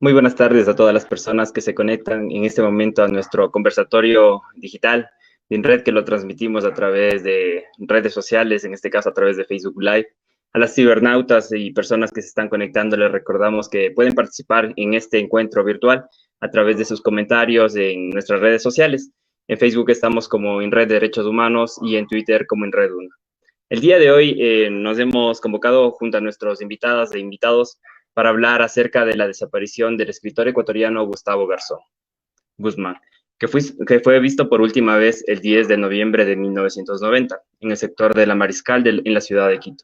Muy buenas tardes a todas las personas que se conectan en este momento a nuestro conversatorio digital de INRED, que lo transmitimos a través de redes sociales, en este caso a través de Facebook Live. A las cibernautas y personas que se están conectando, les recordamos que pueden participar en este encuentro virtual a través de sus comentarios en nuestras redes sociales. En Facebook estamos como INRED Derechos Humanos y en Twitter como INRED1. El día de hoy nos hemos convocado junto a nuestros invitadas e invitados para hablar acerca de la desaparición del escritor ecuatoriano Gustavo Garzón Guzmán, que fue visto por última vez el 10 de noviembre de 1990 en el sector de La Mariscal en la ciudad de Quito.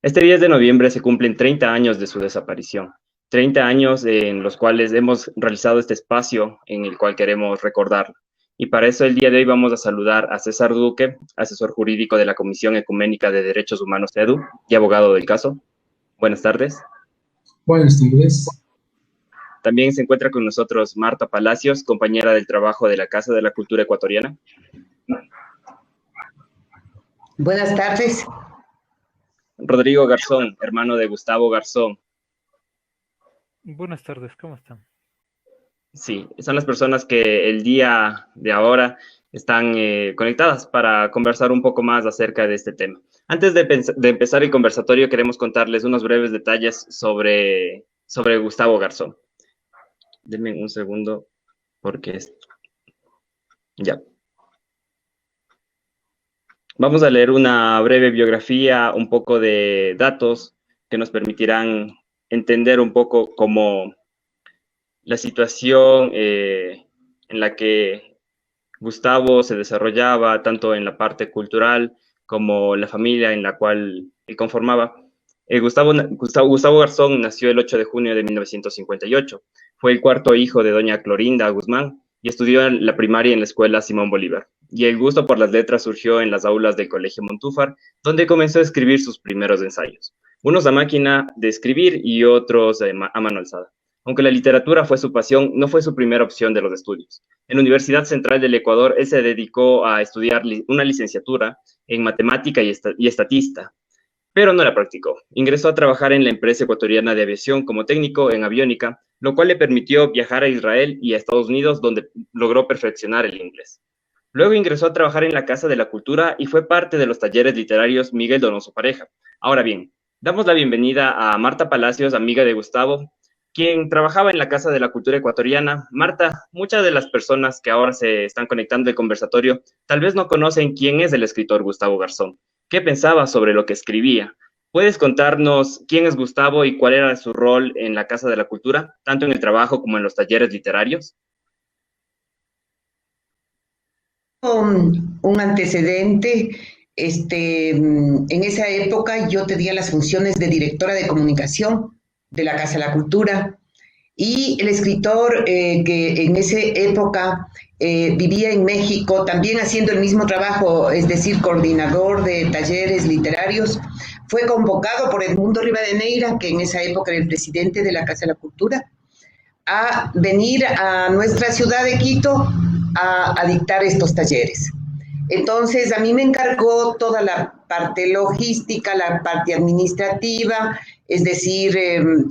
Este 10 de noviembre se cumplen 30 años de su desaparición, 30 años en los cuales hemos realizado este espacio en el cual queremos recordarlo. Y para eso el día de hoy vamos a saludar a César Duque, asesor jurídico de la Comisión Ecuménica de Derechos Humanos EDU y abogado del caso. Buenas tardes. Buenas tardes. También se encuentra con nosotros Marta Palacios, compañera del trabajo de la Casa de la Cultura Ecuatoriana. Buenas tardes. Rodrigo Garzón, hermano de Gustavo Garzón. Buenas tardes, ¿cómo están? Sí, son las personas que el día de ahora están conectadas para conversar un poco más acerca de este tema. Antes de empezar el conversatorio, queremos contarles unos breves detalles sobre Gustavo Garzón. Denme un segundo, porque ya. Vamos a leer una breve biografía, un poco de datos que nos permitirán entender un poco cómo la situación en la que Gustavo se desarrollaba, tanto en la parte cultural como la familia en la cual él conformaba. Gustavo Garzón nació el 8 de junio de 1958. Fue el cuarto hijo de doña Clorinda Guzmán y estudió la primaria en la escuela Simón Bolívar. Y el gusto por las letras surgió en las aulas del Colegio Montúfar, donde comenzó a escribir sus primeros ensayos. Unos a máquina de escribir y otros a mano alzada. Aunque la literatura fue su pasión, no fue su primera opción de los estudios. En la Universidad Central del Ecuador, él se dedicó a estudiar una licenciatura en matemática y estatista, pero no la practicó. Ingresó a trabajar en la empresa ecuatoriana de aviación como técnico en aviónica, lo cual le permitió viajar a Israel y a Estados Unidos, donde logró perfeccionar el inglés. Luego ingresó a trabajar en la Casa de la Cultura y fue parte de los talleres literarios Miguel Donoso Pareja. Ahora bien, damos la bienvenida a Marta Palacios, amiga de Gustavo, quien trabajaba en la Casa de la Cultura Ecuatoriana. Marta, muchas de las personas que ahora se están conectando al conversatorio tal vez no conocen quién es el escritor Gustavo Garzón. ¿Qué pensaba sobre lo que escribía? ¿Puedes contarnos quién es Gustavo y cuál era su rol en la Casa de la Cultura, tanto en el trabajo como en los talleres literarios? Un antecedente, en esa época yo tenía las funciones de directora de comunicación de la Casa de la Cultura y el escritor que en esa época vivía en México, también haciendo el mismo trabajo, es decir, coordinador de talleres literarios, fue convocado por Edmundo Rivadeneira, que en esa época era el presidente de la Casa de la Cultura, a venir a nuestra ciudad de Quito a dictar estos talleres. Entonces, a mí me encargó toda la parte logística, la parte administrativa, es decir,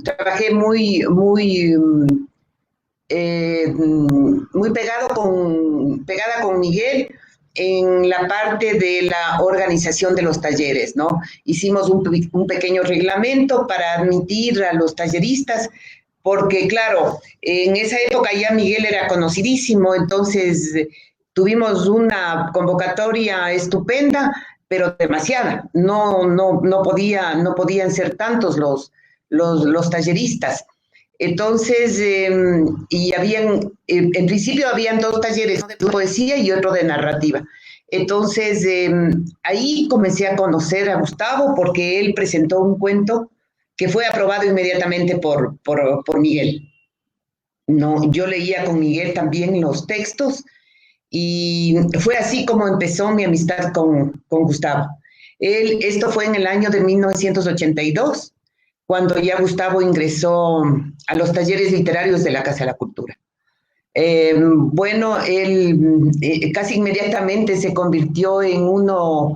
trabajé muy pegada con Miguel en la parte de la organización de los talleres, ¿no? Hicimos un pequeño reglamento para admitir a los talleristas, porque claro, en esa época ya Miguel era conocidísimo, entonces tuvimos una convocatoria estupenda, pero demasiada. No podían ser tantos los talleristas. Entonces, y en principio habían dos talleres, uno de poesía y otro de narrativa. Entonces, ahí comencé a conocer a Gustavo porque él presentó un cuento que fue aprobado inmediatamente por Miguel. No, yo leía con Miguel también los textos Y fue así como empezó mi amistad con Gustavo. Esto fue en el año de 1982, cuando ya Gustavo ingresó a los talleres literarios de la Casa de la Cultura. Bueno, él casi inmediatamente se convirtió en un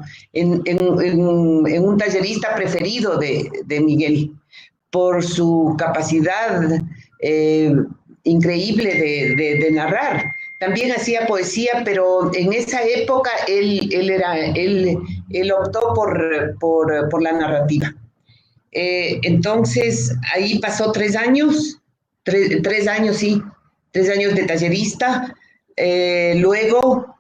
tallerista preferido de Miguel por su capacidad eh, increíble de narrar. También hacía poesía, pero en esa época él optó por la narrativa. Entonces, ahí pasó 3 años, 3 años, sí, 3 años de tallerista. Luego,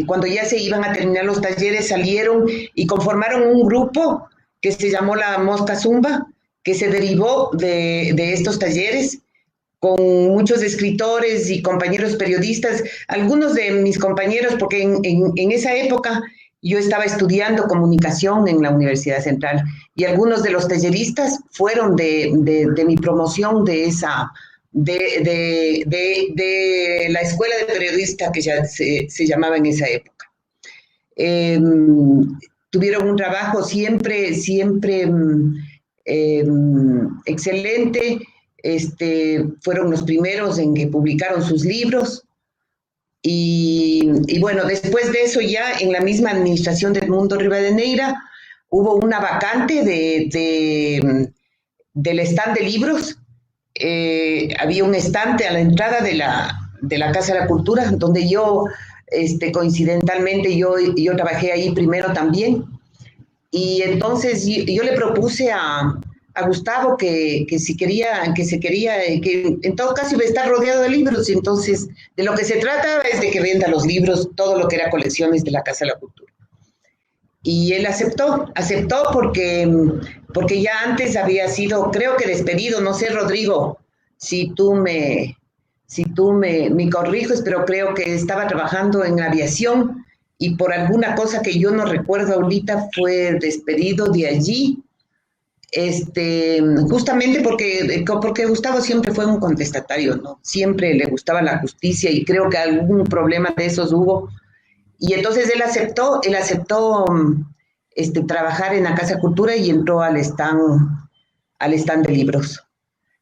cuando ya se iban a terminar los talleres, salieron y conformaron un grupo que se llamó la Mosca Zumba, que se derivó de estos talleres con muchos escritores y compañeros periodistas, algunos de mis compañeros, porque en esa época yo estaba estudiando comunicación en la Universidad Central y algunos de los talleristas fueron de mi promoción de la escuela de periodista que ya se llamaba en esa época. Eh, Tuvieron un trabajo siempre excelente. Fueron los primeros en que publicaron sus libros. Y bueno, después de eso ya en la misma administración del Mundo Rivadeneira hubo una vacante del stand de libros. Había un estante a la entrada de la Casa de la Cultura, donde yo, coincidentalmente, yo trabajé ahí primero también. Y entonces yo le propuse a Gustavo que si quería, que en todo caso iba a estar rodeado de libros. Y entonces, de lo que se trata es de que venda los libros, todo lo que era colecciones de la Casa de la Cultura. Y él aceptó porque ya antes había sido, creo que despedido, no sé, Rodrigo, si tú me corriges, pero creo que estaba trabajando en aviación y por alguna cosa que yo no recuerdo ahorita fue despedido de allí, justamente porque Gustavo siempre fue un contestatario, ¿no? Siempre le gustaba la justicia y creo que algún problema de esos hubo y entonces él aceptó trabajar en la Casa Cultura y entró al stand de libros,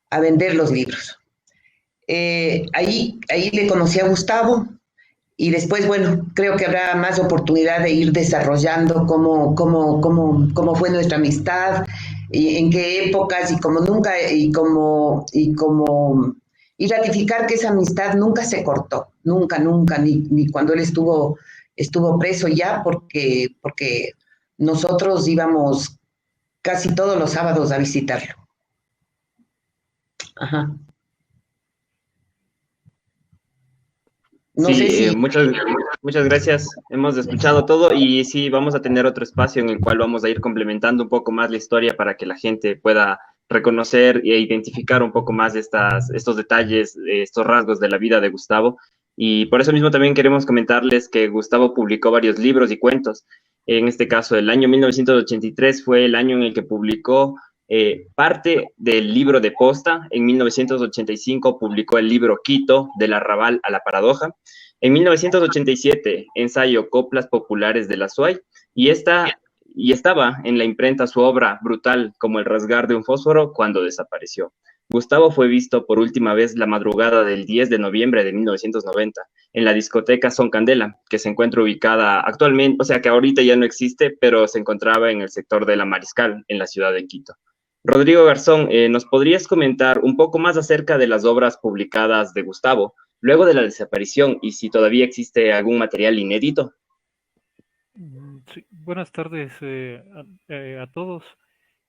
a vender los libros. Ahí le conocí a Gustavo y después, bueno, creo que habrá más oportunidad de ir desarrollando cómo fue nuestra amistad, y en qué épocas y como nunca, y ratificar que esa amistad nunca se cortó, nunca, ni cuando él estuvo preso ya, porque nosotros íbamos casi todos los sábados a visitarlo. Ajá. No sé Sí, si muchas gracias. Hemos escuchado todo y sí, vamos a tener otro espacio en el cual vamos a ir complementando un poco más la historia para que la gente pueda reconocer e identificar un poco más estos detalles, estos rasgos de la vida de Gustavo. Y por eso mismo también queremos comentarles que Gustavo publicó varios libros y cuentos. En este caso, el año 1983 fue el año en el que publicó parte del libro de posta. En 1985 publicó el libro Quito, del arrabal a la paradoja. En 1987, ensayo Coplas Populares de la SUAY, y estaba en la imprenta su obra Brutal como el rasgar de un fósforo cuando desapareció. Gustavo fue visto por última vez la madrugada del 10 de noviembre de 1990 en la discoteca Son Candela, que se encuentra ubicada actualmente, o sea que ahorita ya no existe, pero se encontraba en el sector de La Mariscal, en la ciudad de Quito. Rodrigo Garzón, ¿nos podrías comentar un poco más acerca de las obras publicadas de Gustavo luego de la desaparición y si todavía existe algún material inédito? Sí, buenas tardes a todos.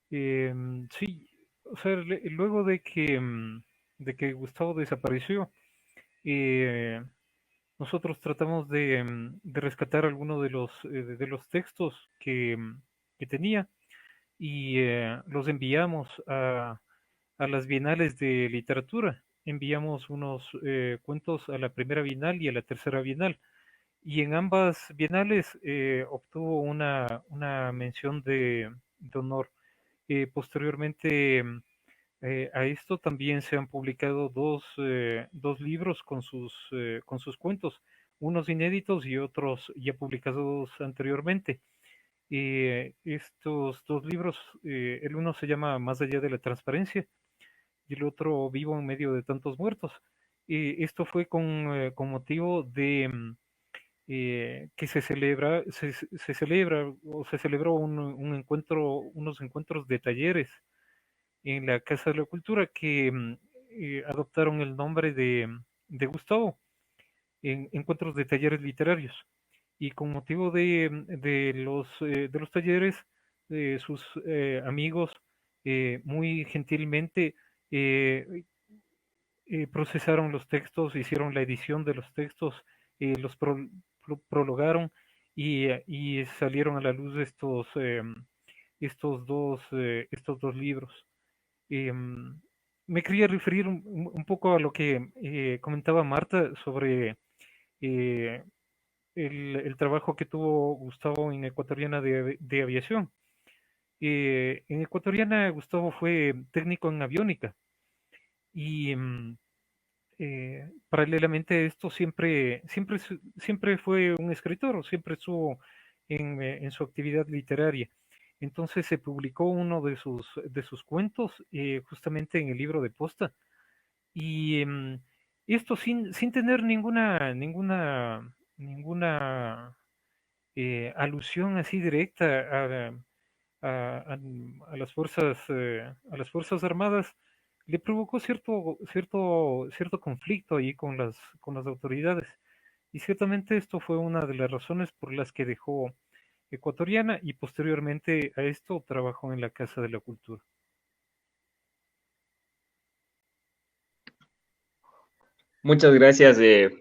Sí, o sea, luego de que Gustavo desapareció, eh, nosotros tratamos de rescatar algunos de los textos que tenía y los enviamos a las bienales de literatura. Enviamos unos cuentos a la primera bienal y a la tercera bienal. Y en ambas bienales obtuvo una mención de honor. Posteriormente A esto también se han publicado dos libros con sus cuentos, unos inéditos y otros ya publicados anteriormente. Estos dos libros, el uno se llama Más allá de la transparencia y el otro Vivo en medio de tantos muertos. Esto fue con motivo de que se celebra o se celebró un encuentro, unos encuentros de talleres en la Casa de la Cultura que adoptaron el nombre de Gustavo, en encuentros de talleres literarios. Y con motivo de los talleres, sus amigos muy gentilmente eh, procesaron los textos, hicieron la edición de los textos, los prologaron y salieron a la luz estos dos libros. Em, Me quería referir un poco a lo que comentaba Marta sobre eh, el trabajo que tuvo Gustavo en Ecuatoriana de Aviación. En Ecuatoriana, Gustavo fue técnico en aviónica y paralelamente a esto siempre fue un escritor, siempre estuvo en su actividad literaria. Entonces se publicó uno de sus cuentos justamente en el libro de Posta. Y esto sin tener ninguna alusión así directa a las fuerzas armadas, le provocó cierto conflicto ahí con las autoridades. Y ciertamente esto fue una de las razones por las que dejó Ecuatoriana y posteriormente a esto trabajó en la Casa de la Cultura. Muchas gracias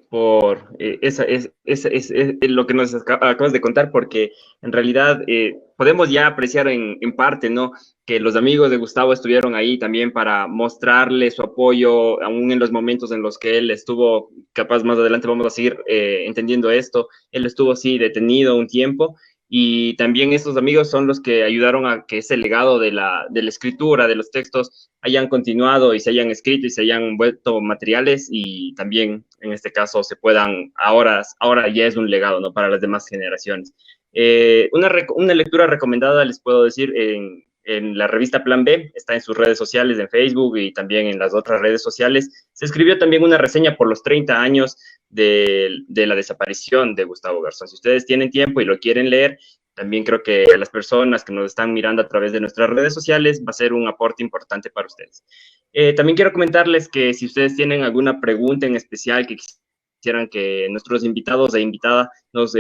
por lo que nos acabas de contar, porque en realidad podemos ya apreciar en parte, ¿no? Que los amigos de Gustavo estuvieron ahí también para mostrarle su apoyo, aún en los momentos en los que él estuvo, capaz más adelante vamos a seguir entendiendo esto, él estuvo sí detenido un tiempo. Y también estos amigos son los que ayudaron a que ese legado de la escritura, de los textos, hayan continuado y se hayan escrito y se hayan vuelto materiales y también en este caso se puedan, ahora ya es un legado, ¿no? Para las demás generaciones. Una lectura recomendada, les puedo decir, en la revista Plan B, está en sus redes sociales, en Facebook y también en las otras redes sociales. Se escribió también una reseña por los 30 años de la desaparición de Gustavo Garzón. Si ustedes tienen tiempo y lo quieren leer, también creo que a las personas que nos están mirando a través de nuestras redes sociales va a ser un aporte importante para ustedes. También quiero comentarles que si ustedes tienen alguna pregunta en especial que quisieran que nuestros invitados e invitada nos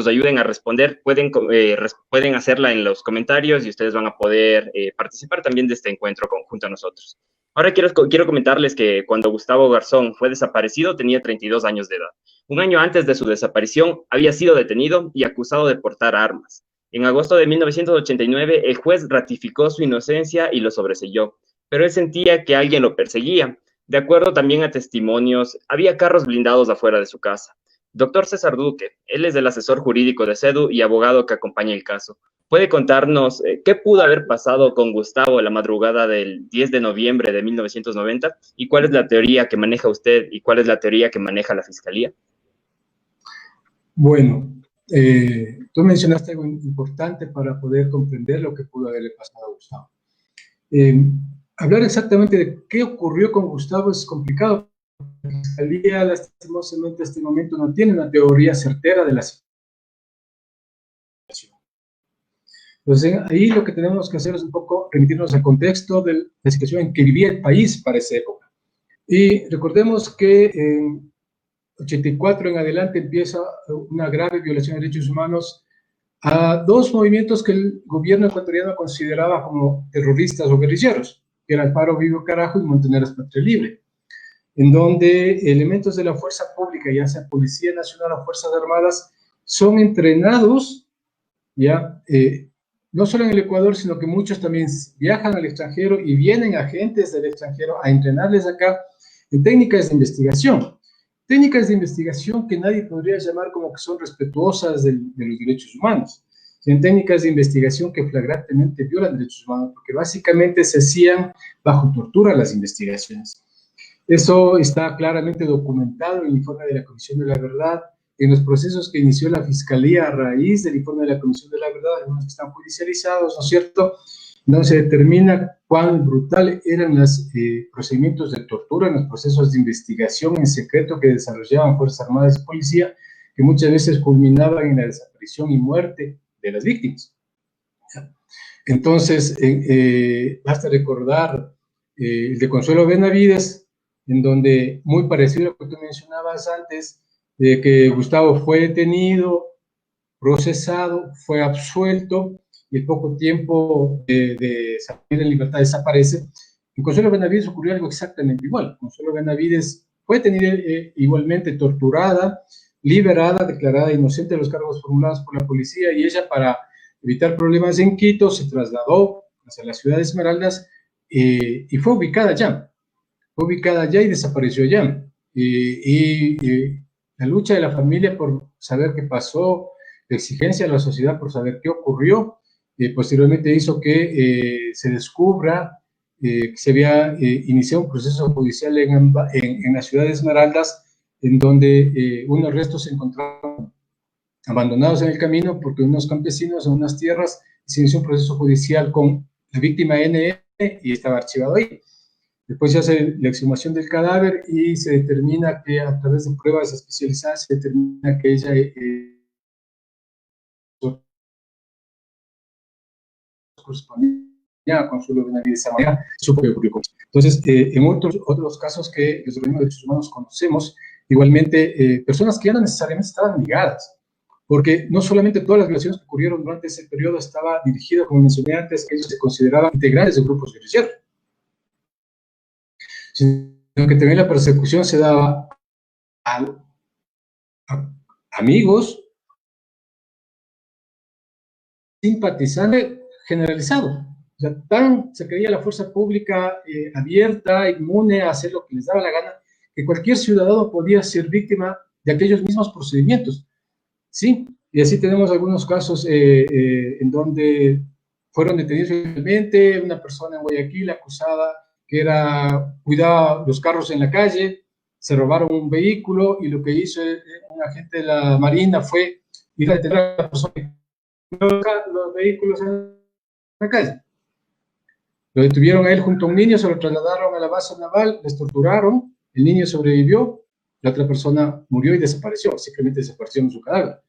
ayuden a responder, pueden hacerla en los comentarios y ustedes van a poder participar también de este encuentro junto a nosotros. Ahora quiero comentarles que cuando Gustavo Garzón fue desaparecido tenía 32 años de edad. Un año antes de su desaparición había sido detenido y acusado de portar armas. En agosto de 1989 el juez ratificó su inocencia y lo sobreseyó, pero él sentía que alguien lo perseguía. De acuerdo también a testimonios, había carros blindados afuera de su casa. Doctor César Duque, él es el asesor jurídico de CEDU y abogado que acompaña el caso. ¿Puede contarnos qué pudo haber pasado con Gustavo la madrugada del 10 de noviembre de 1990? ¿Y cuál es la teoría que maneja usted y cuál es la teoría que maneja la Fiscalía? Bueno, tú mencionaste algo importante para poder comprender lo que pudo haberle pasado a Gustavo. Hablar exactamente de qué ocurrió con Gustavo es complicado. La Fiscalía, lastimosamente, en este momento no tiene una teoría certera de la situación. Entonces, ahí lo que tenemos que hacer es un poco remitirnos al contexto de la situación en que vivía el país para esa época. Y recordemos que en 84 en adelante empieza una grave violación de derechos humanos a dos movimientos que el gobierno ecuatoriano consideraba como terroristas o guerrilleros, que era el Paro Vivo Carajo y Montoneras Patria Libre, en donde elementos de la fuerza pública, ya sea Policía Nacional o Fuerzas Armadas, son entrenados, ya, no solo en el Ecuador, sino que muchos también viajan al extranjero y vienen agentes del extranjero a entrenarles acá en técnicas de investigación. Técnicas de investigación que nadie podría llamar como que son respetuosas de los derechos humanos. sino técnicas de investigación que flagrantemente violan derechos humanos, porque básicamente se hacían bajo tortura las investigaciones. Eso está claramente documentado en el informe de la Comisión de la Verdad, en los procesos que inició la Fiscalía a raíz del informe de la Comisión de la Verdad, algunos que están judicializados, ¿no es cierto?, donde se determina cuán brutal eran los procedimientos de tortura en los procesos de investigación en secreto que desarrollaban Fuerzas Armadas y Policía, que muchas veces culminaban en la desaparición y muerte de las víctimas. Entonces, basta recordar el de Consuelo Benavides, en donde, muy parecido a lo que tú mencionabas antes, de que Gustavo fue detenido, procesado, fue absuelto, y al poco tiempo de salir en libertad desaparece. En Consuelo Benavides ocurrió algo exactamente igual. Consuelo Benavides fue detenida igualmente, torturada, liberada, declarada inocente de los cargos formulados por la policía, y ella, para evitar problemas en Quito, se trasladó hacia la ciudad de Esmeraldas y fue ubicada allá. Fue ubicada allá y desapareció allá. La lucha de la familia por saber qué pasó, la exigencia de la sociedad por saber qué ocurrió, posteriormente hizo que se descubra que se había iniciado un proceso judicial en la ciudad de Esmeraldas, en donde unos restos se encontraron abandonados en el camino porque unos campesinos en unas tierras, se inició un proceso judicial con la víctima NN y estaba archivado ahí. Después se hace la exhumación del cadáver y se determina que, a través de pruebas especializadas, se determina que ella correspondía a Consuelo Benavides de esa manera, supo que ocurrió. Entonces, en otros casos que los organismos de derechos humanos conocemos, igualmente, personas que ya no necesariamente estaban ligadas, porque no solamente todas las violaciones que ocurrieron durante ese periodo estaba dirigida, como mencioné antes, que ellos se consideraban integrantes de grupos guerrilleros, sino que también la persecución se daba a amigos, simpatizantes, generalizado. O sea, se creía la fuerza pública abierta, inmune a hacer lo que les daba la gana, que cualquier ciudadano podía ser víctima de aquellos mismos procedimientos. Sí, y así tenemos algunos casos en donde fueron detenidos ilegalmente, una persona en Guayaquil acusada que cuidaba los carros en la calle, se robaron un vehículo y lo que hizo un agente de la Marina fue ir a detener a la persona que los vehículos en la calle. Lo detuvieron a él junto a un niño, se lo trasladaron a la base naval, les torturaron, el niño sobrevivió, la otra persona murió y desapareció, simplemente desapareció en su cadáver.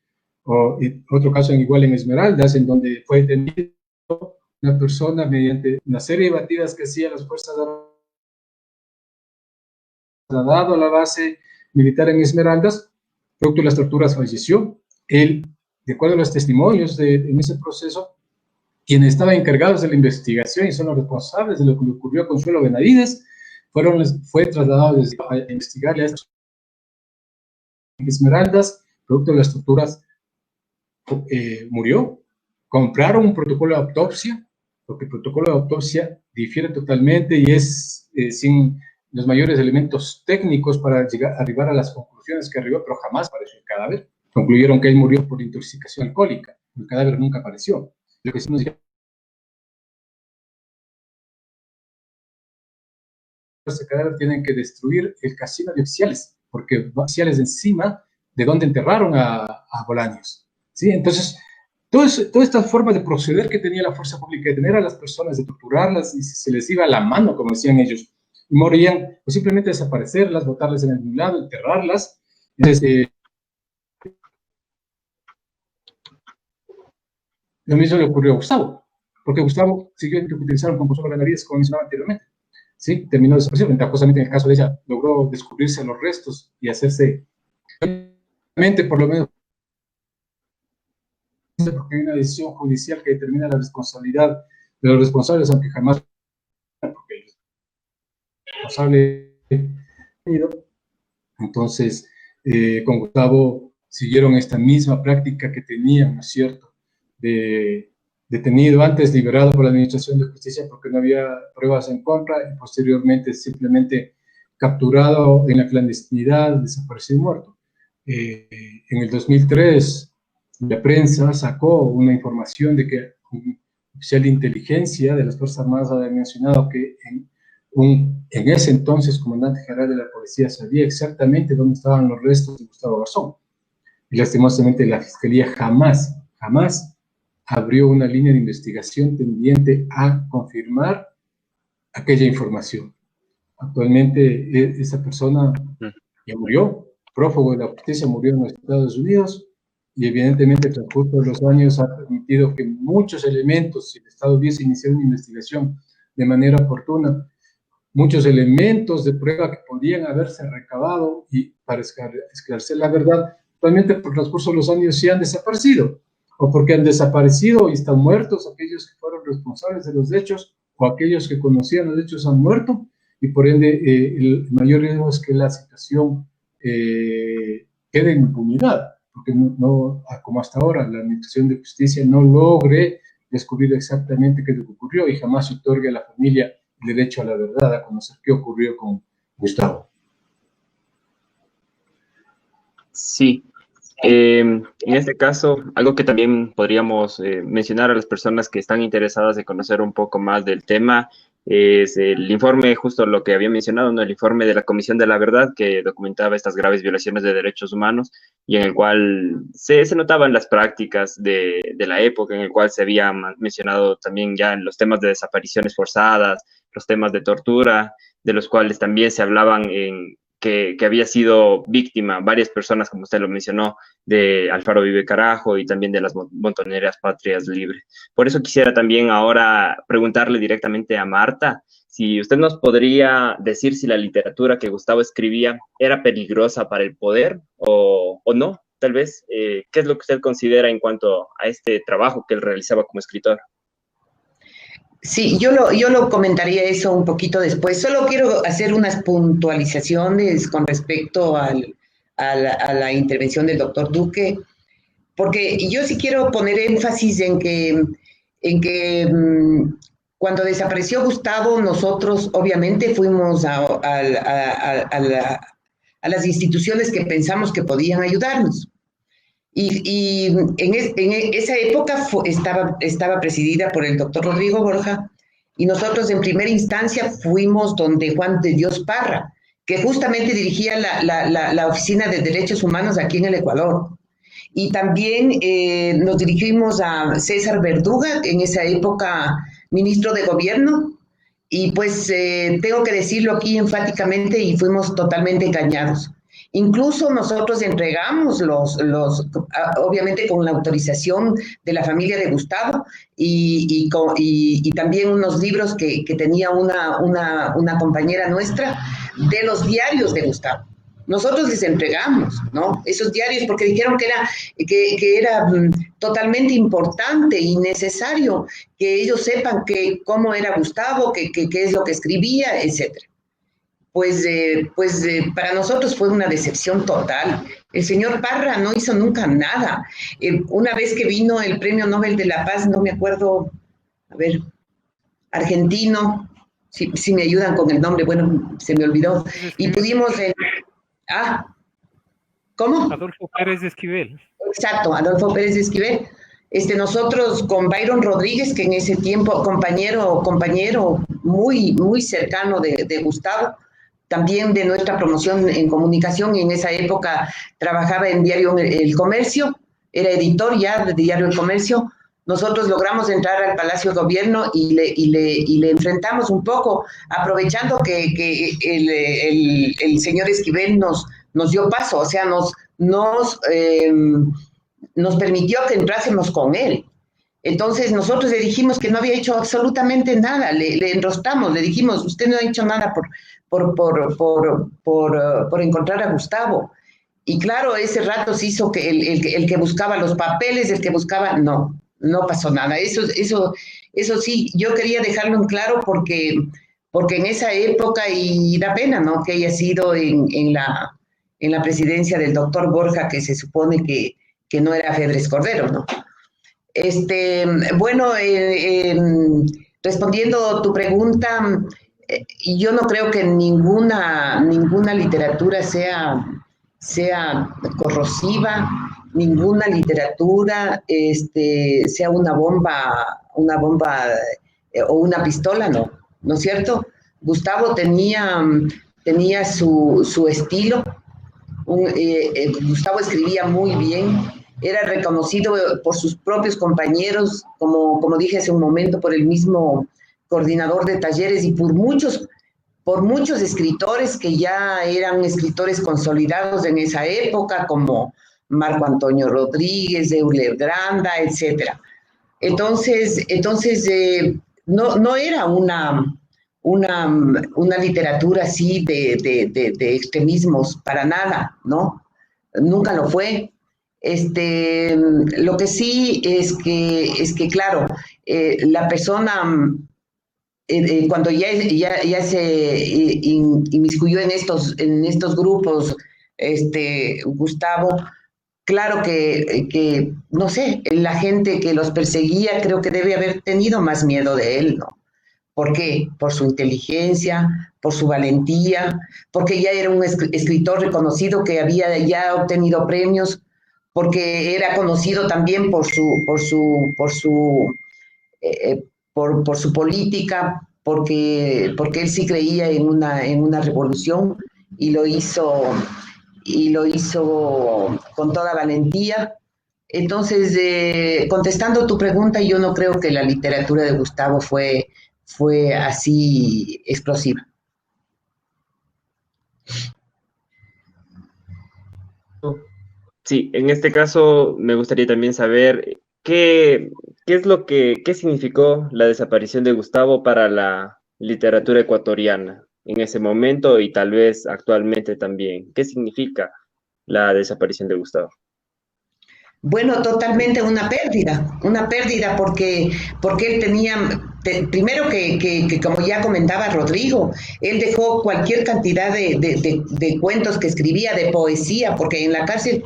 Otro caso igual en Esmeraldas, en donde fue detenido una persona mediante una serie de batidas que hacía las fuerzas armadas, trasladado a la base militar en Esmeraldas, producto de las torturas falleció. Él, de acuerdo a los testimonios en ese proceso, quienes estaban encargados de la investigación y son los responsables de lo que le ocurrió a Consuelo Benavides, fue trasladado a investigarle a estos Esmeraldas, producto de las torturas, murió. Compraron un protocolo de autopsia, porque el protocolo de autopsia difiere totalmente y es sin los mayores elementos técnicos para arribar a las conclusiones que arribó, pero jamás apareció el cadáver. Concluyeron que él murió por intoxicación alcohólica. El cadáver nunca apareció. Lo que sí nos dijeron, ese cadáver tienen que destruir el casino de oficiales, porque oficiales encima de donde enterraron a Bolaños. ¿Sí? Entonces, todas estas formas de proceder que tenía la fuerza pública, de tener a las personas, de torturarlas, y se les iba la mano, como decían ellos, y morían, o simplemente desaparecerlas, botarlas en algún lado, enterrarlas. Entonces, lo mismo le ocurrió a Gustavo, porque Gustavo siguió utilizando con Consuelo Benavides, como mencionaba anteriormente. ¿Sí? Terminó desapareciendo. Ventajosamente, en el caso de ella, logró descubrirse los restos y hacerse, por lo menos, porque hay una decisión judicial que determina la responsabilidad de los responsables, aunque jamás, porque el responsable, entonces, con Gustavo siguieron esta misma práctica que tenían, ¿no es cierto?, de detenido antes, liberado por la Administración de Justicia porque no había pruebas en contra, y posteriormente simplemente capturado en la clandestinidad, desaparecido y muerto. En el 2003 la prensa sacó una información de que un oficial de inteligencia de las Fuerzas Armadas había mencionado que en ese entonces comandante general de la policía sabía exactamente dónde estaban los restos de Gustavo Garzón. Y lastimosamente la Fiscalía jamás abrió una línea de investigación tendiente a confirmar aquella información. Actualmente esa persona ya murió, prófugo de la justicia, murió en los Estados Unidos, y evidentemente el transcurso de los años ha permitido que muchos elementos, si el Estado hubiese iniciado una investigación de manera oportuna, muchos elementos de prueba que podían haberse recabado y para esclarecer la verdad, actualmente por el transcurso de los años sí han desaparecido, o porque han desaparecido y están muertos aquellos que fueron responsables de los hechos, o aquellos que conocían los hechos han muerto, y por ende el mayor riesgo es que la situación quede en impunidad, porque no, como hasta ahora la Administración de Justicia no logre descubrir exactamente qué es lo que ocurrió y jamás se otorgue a la familia el derecho a la verdad, a conocer qué ocurrió con Gustavo. Sí. En este caso, algo que también podríamos mencionar a las personas que están interesadas de conocer un poco más del tema es el informe, justo lo que había mencionado, ¿no? El informe de la Comisión de la Verdad que documentaba estas graves violaciones de derechos humanos y en el cual se notaban las prácticas de la época, en el cual se había mencionado también ya en los temas de desapariciones forzadas, los temas de tortura, de los cuales también se hablaban que había sido víctima varias personas, como usted lo mencionó, de Alfaro Vive Carajo y también de las montoneras Patrias Libres. Por eso quisiera también ahora preguntarle directamente a Marta, si usted nos podría decir si la literatura que Gustavo escribía era peligrosa para el poder o no, tal vez. ¿Qué es lo que usted considera en cuanto a este trabajo que él realizaba como escritor? Sí, yo lo comentaría eso un poquito después. Solo quiero hacer unas puntualizaciones con respecto a la intervención del doctor Duque, porque yo sí quiero poner énfasis en que cuando desapareció Gustavo, nosotros obviamente fuimos a las instituciones que pensamos que podían ayudarnos. Y en esa época estaba presidida por el doctor Rodrigo Borja, y nosotros en primera instancia fuimos donde Juan de Dios Parra, que justamente dirigía la Oficina de Derechos Humanos aquí en el Ecuador. Y también nos dirigimos a César Verduga, en esa época ministro de Gobierno, y pues tengo que decirlo aquí enfáticamente, y fuimos totalmente engañados. Incluso nosotros entregamos obviamente con la autorización de la familia de Gustavo, y también unos libros que tenía una compañera nuestra de los diarios de Gustavo. Nosotros les entregamos, ¿no? Esos diarios, porque dijeron que era totalmente importante y necesario que ellos sepan cómo era Gustavo, qué es lo que escribía, etcétera. Pues para nosotros fue una decepción total. El señor Parra no hizo nunca nada. Una vez que vino el Premio Nobel de la Paz, no me acuerdo, a ver, argentino, si me ayudan con el nombre, bueno, se me olvidó, y pudimos... ¿Cómo? Adolfo Pérez de Esquivel. Exacto, Adolfo Pérez de Esquivel. Nosotros con Byron Rodríguez, que en ese tiempo compañero muy, muy cercano de Gustavo, también de nuestra promoción en comunicación, y en esa época trabajaba en Diario El Comercio, era editor ya de Diario El Comercio. Nosotros logramos entrar al Palacio de Gobierno y le enfrentamos un poco, aprovechando que el señor Esquivel nos dio paso, o sea, nos permitió que entrásemos con él. Entonces nosotros le dijimos que no había hecho absolutamente nada, le enrostamos, le dijimos, usted no ha hecho nada por encontrar a Gustavo. Y claro, ese rato se hizo que el que buscaba los papeles, el que buscaba, no pasó nada. Eso sí, yo quería dejarlo en claro porque en esa época, y da pena, ¿no?, que haya sido en la presidencia del doctor Borja, que se supone que no era Febres Cordero, ¿no? Bueno, respondiendo tu pregunta, yo no creo que ninguna literatura sea corrosiva, ninguna literatura sea una bomba o una pistola, ¿no es cierto? Gustavo tenía su estilo. Gustavo escribía muy bien, era reconocido por sus propios compañeros, como dije hace un momento, por el mismo coordinador de talleres y por muchos escritores que ya eran escritores consolidados en esa época, como Marco Antonio Rodríguez, Euler Granda, etc. Entonces no era una literatura así de extremismos, para nada, ¿no? Nunca lo fue. Lo que sí es que claro, la persona, cuando ya se inmiscuyó en estos grupos, Gustavo, claro que, no sé, la gente que los perseguía creo que debe haber tenido más miedo de él, ¿no? ¿Por qué? Por su inteligencia, por su valentía, porque ya era un escritor reconocido que había ya obtenido premios, porque era conocido también por su política, porque él sí creía en una revolución y lo hizo con toda valentía. Entonces, contestando tu pregunta, yo no creo que la literatura de Gustavo fue así explosiva. Sí, en este caso me gustaría también saber qué significó la desaparición de Gustavo para la literatura ecuatoriana en ese momento y tal vez actualmente también. ¿Qué significa la desaparición de Gustavo? Bueno, totalmente una pérdida porque él tenía, primero que como ya comentaba Rodrigo, él dejó cualquier cantidad de cuentos que escribía, de poesía, porque en la cárcel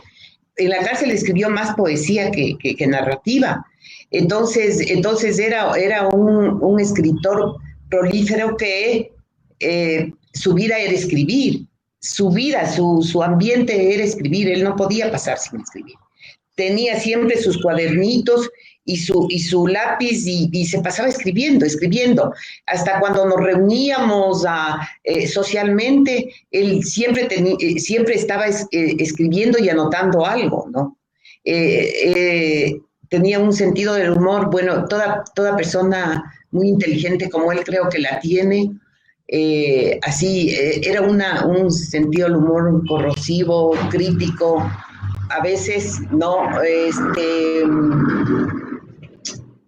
escribió más poesía que narrativa. Entonces era un escritor prolífero que su vida era escribir, su ambiente era escribir, él no podía pasar sin escribir. Tenía siempre sus cuadernitos y su lápiz y se pasaba escribiendo. Hasta cuando nos reuníamos socialmente, él siempre estaba escribiendo y anotando algo, ¿no? Tenía un sentido del humor, bueno, toda persona muy inteligente como él creo que la tiene. Era un sentido del humor corrosivo, crítico, a veces, ¿no?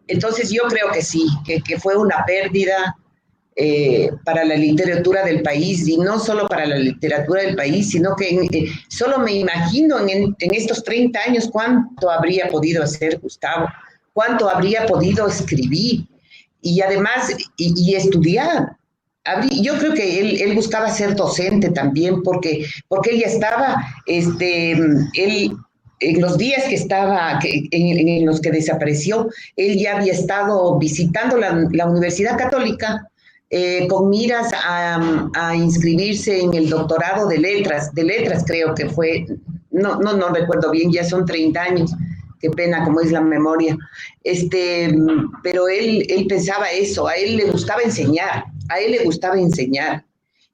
Entonces yo creo que sí, que fue una pérdida para la literatura del país, y no solo para la literatura del país, sino que solo me imagino en estos 30 años cuánto habría podido hacer Gustavo, cuánto habría podido escribir, y además, y estudiar. Yo creo que él buscaba ser docente también, porque él ya estaba, él, en los días en los que desapareció, él ya había estado visitando la Universidad Católica con miras a inscribirse en el doctorado de letras creo que fue, no recuerdo bien, ya son 30 años. Qué pena como es la memoria. Pero él pensaba eso, a él le gustaba enseñar.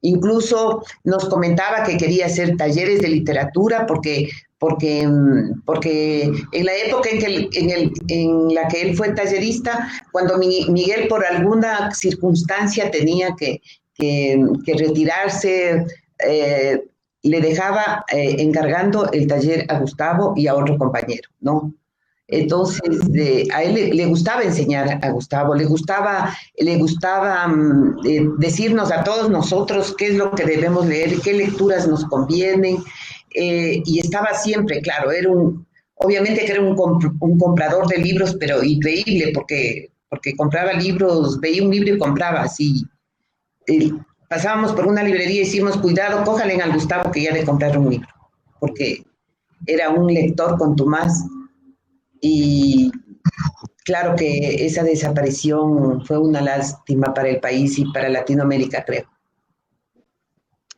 Incluso nos comentaba que quería hacer talleres de literatura porque en la época en la que él fue tallerista, cuando Miguel por alguna circunstancia tenía que retirarse, le dejaba encargando el taller a Gustavo y a otro compañero, ¿no? Entonces, a él le gustaba enseñar a Gustavo, le gustaba decirnos a todos nosotros qué es lo que debemos leer, qué lecturas nos convienen, y estaba siempre, claro, obviamente que era un comprador de libros, pero increíble, porque compraba libros, veía un libro y compraba, así. Pasábamos por una librería y decimos, cuidado, cójale al Gustavo que ya le compraron un libro, porque era un lector contumaz. Y claro que esa desaparición fue una lástima para el país y para Latinoamérica, creo.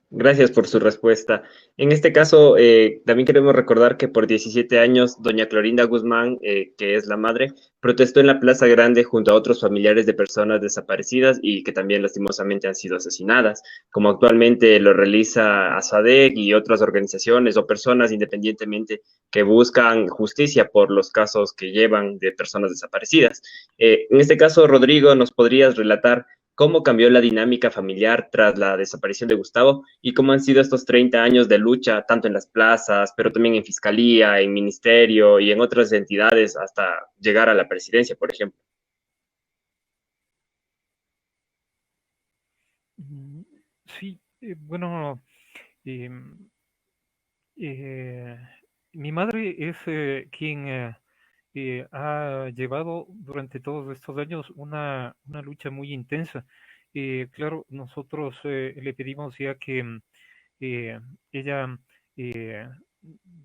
Gracias por su respuesta. En este caso, también queremos recordar que por 17 años, doña Clorinda Guzmán, que es la madre, protestó en la Plaza Grande junto a otros familiares de personas desaparecidas y que también lastimosamente han sido asesinadas, como actualmente lo realiza ASADEC y otras organizaciones o personas independientemente que buscan justicia por los casos que llevan de personas desaparecidas. En este caso, Rodrigo, ¿nos podrías relatar cómo cambió la dinámica familiar tras la desaparición de Gustavo y cómo han sido estos 30 años de lucha, tanto en las plazas, pero también en fiscalía, en ministerio y en otras entidades hasta llegar a la presidencia, por ejemplo? Mm, Sí, bueno, em, eh, mi madre es quien ha llevado durante todos estos años una lucha muy intensa. Claro, nosotros le pedimos ya que eh, ella eh,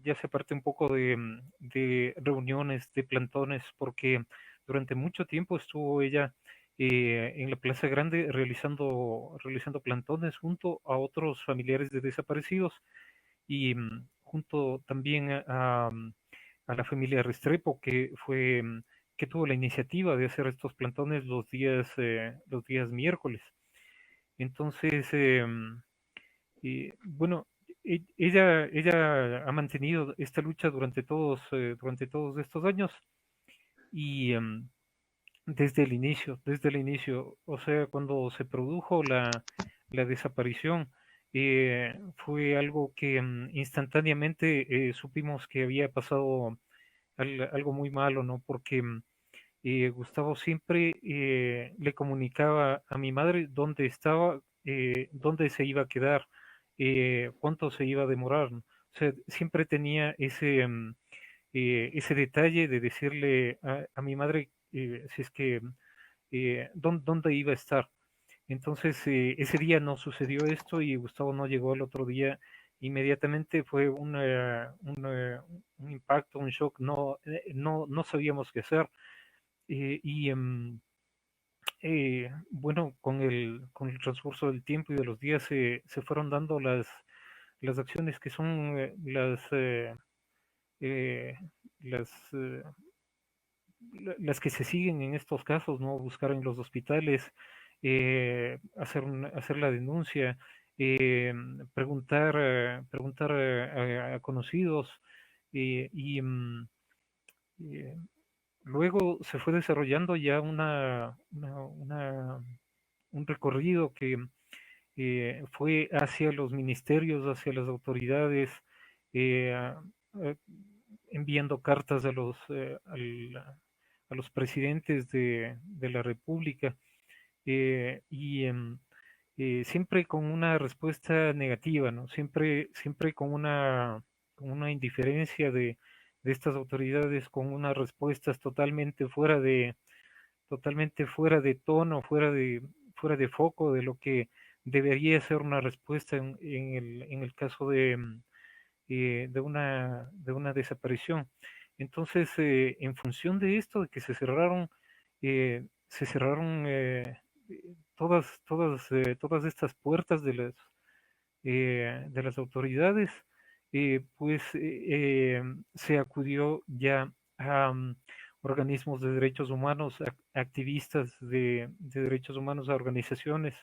ya se aparte un poco de reuniones, de plantones, porque durante mucho tiempo estuvo ella en la Plaza Grande realizando plantones junto a otros familiares de desaparecidos y junto también a la familia Restrepo, que fue que tuvo la iniciativa de hacer estos plantones los días miércoles. Entonces, bueno, ella ha mantenido esta lucha durante todos estos años y desde el inicio, o sea, cuando se produjo la desaparición, fue algo que instantáneamente supimos que había pasado algo muy malo, ¿no? Porque Gustavo siempre le comunicaba a mi madre dónde estaba, dónde se iba a quedar, cuánto se iba a demorar, ¿no? O sea, siempre tenía ese detalle de decirle a mi madre si es que dónde iba a estar. Entonces, ese día no sucedió esto y Gustavo no llegó el otro día. Inmediatamente fue un impacto, un shock, no sabíamos qué hacer. Y bueno, con el transcurso del tiempo y de los días se fueron dando las acciones que son eh, las, eh, las que se siguen en estos casos, ¿no? Buscar en los hospitales, hacer la denuncia, preguntar a conocidos y eh, luego se fue desarrollando ya un recorrido que fue hacia los ministerios, hacia las autoridades, eh, a- a- enviando cartas a los presidentes de la República y siempre con una respuesta negativa, ¿no? Siempre con una indiferencia de estas autoridades, con unas respuestas totalmente fuera de tono, fuera de foco de lo que debería ser una respuesta en el caso de una desaparición. Entonces, en función de esto, de que se cerraron todas estas puertas de las autoridades, pues se acudió ya a organismos de derechos humanos, activistas de derechos humanos, a organizaciones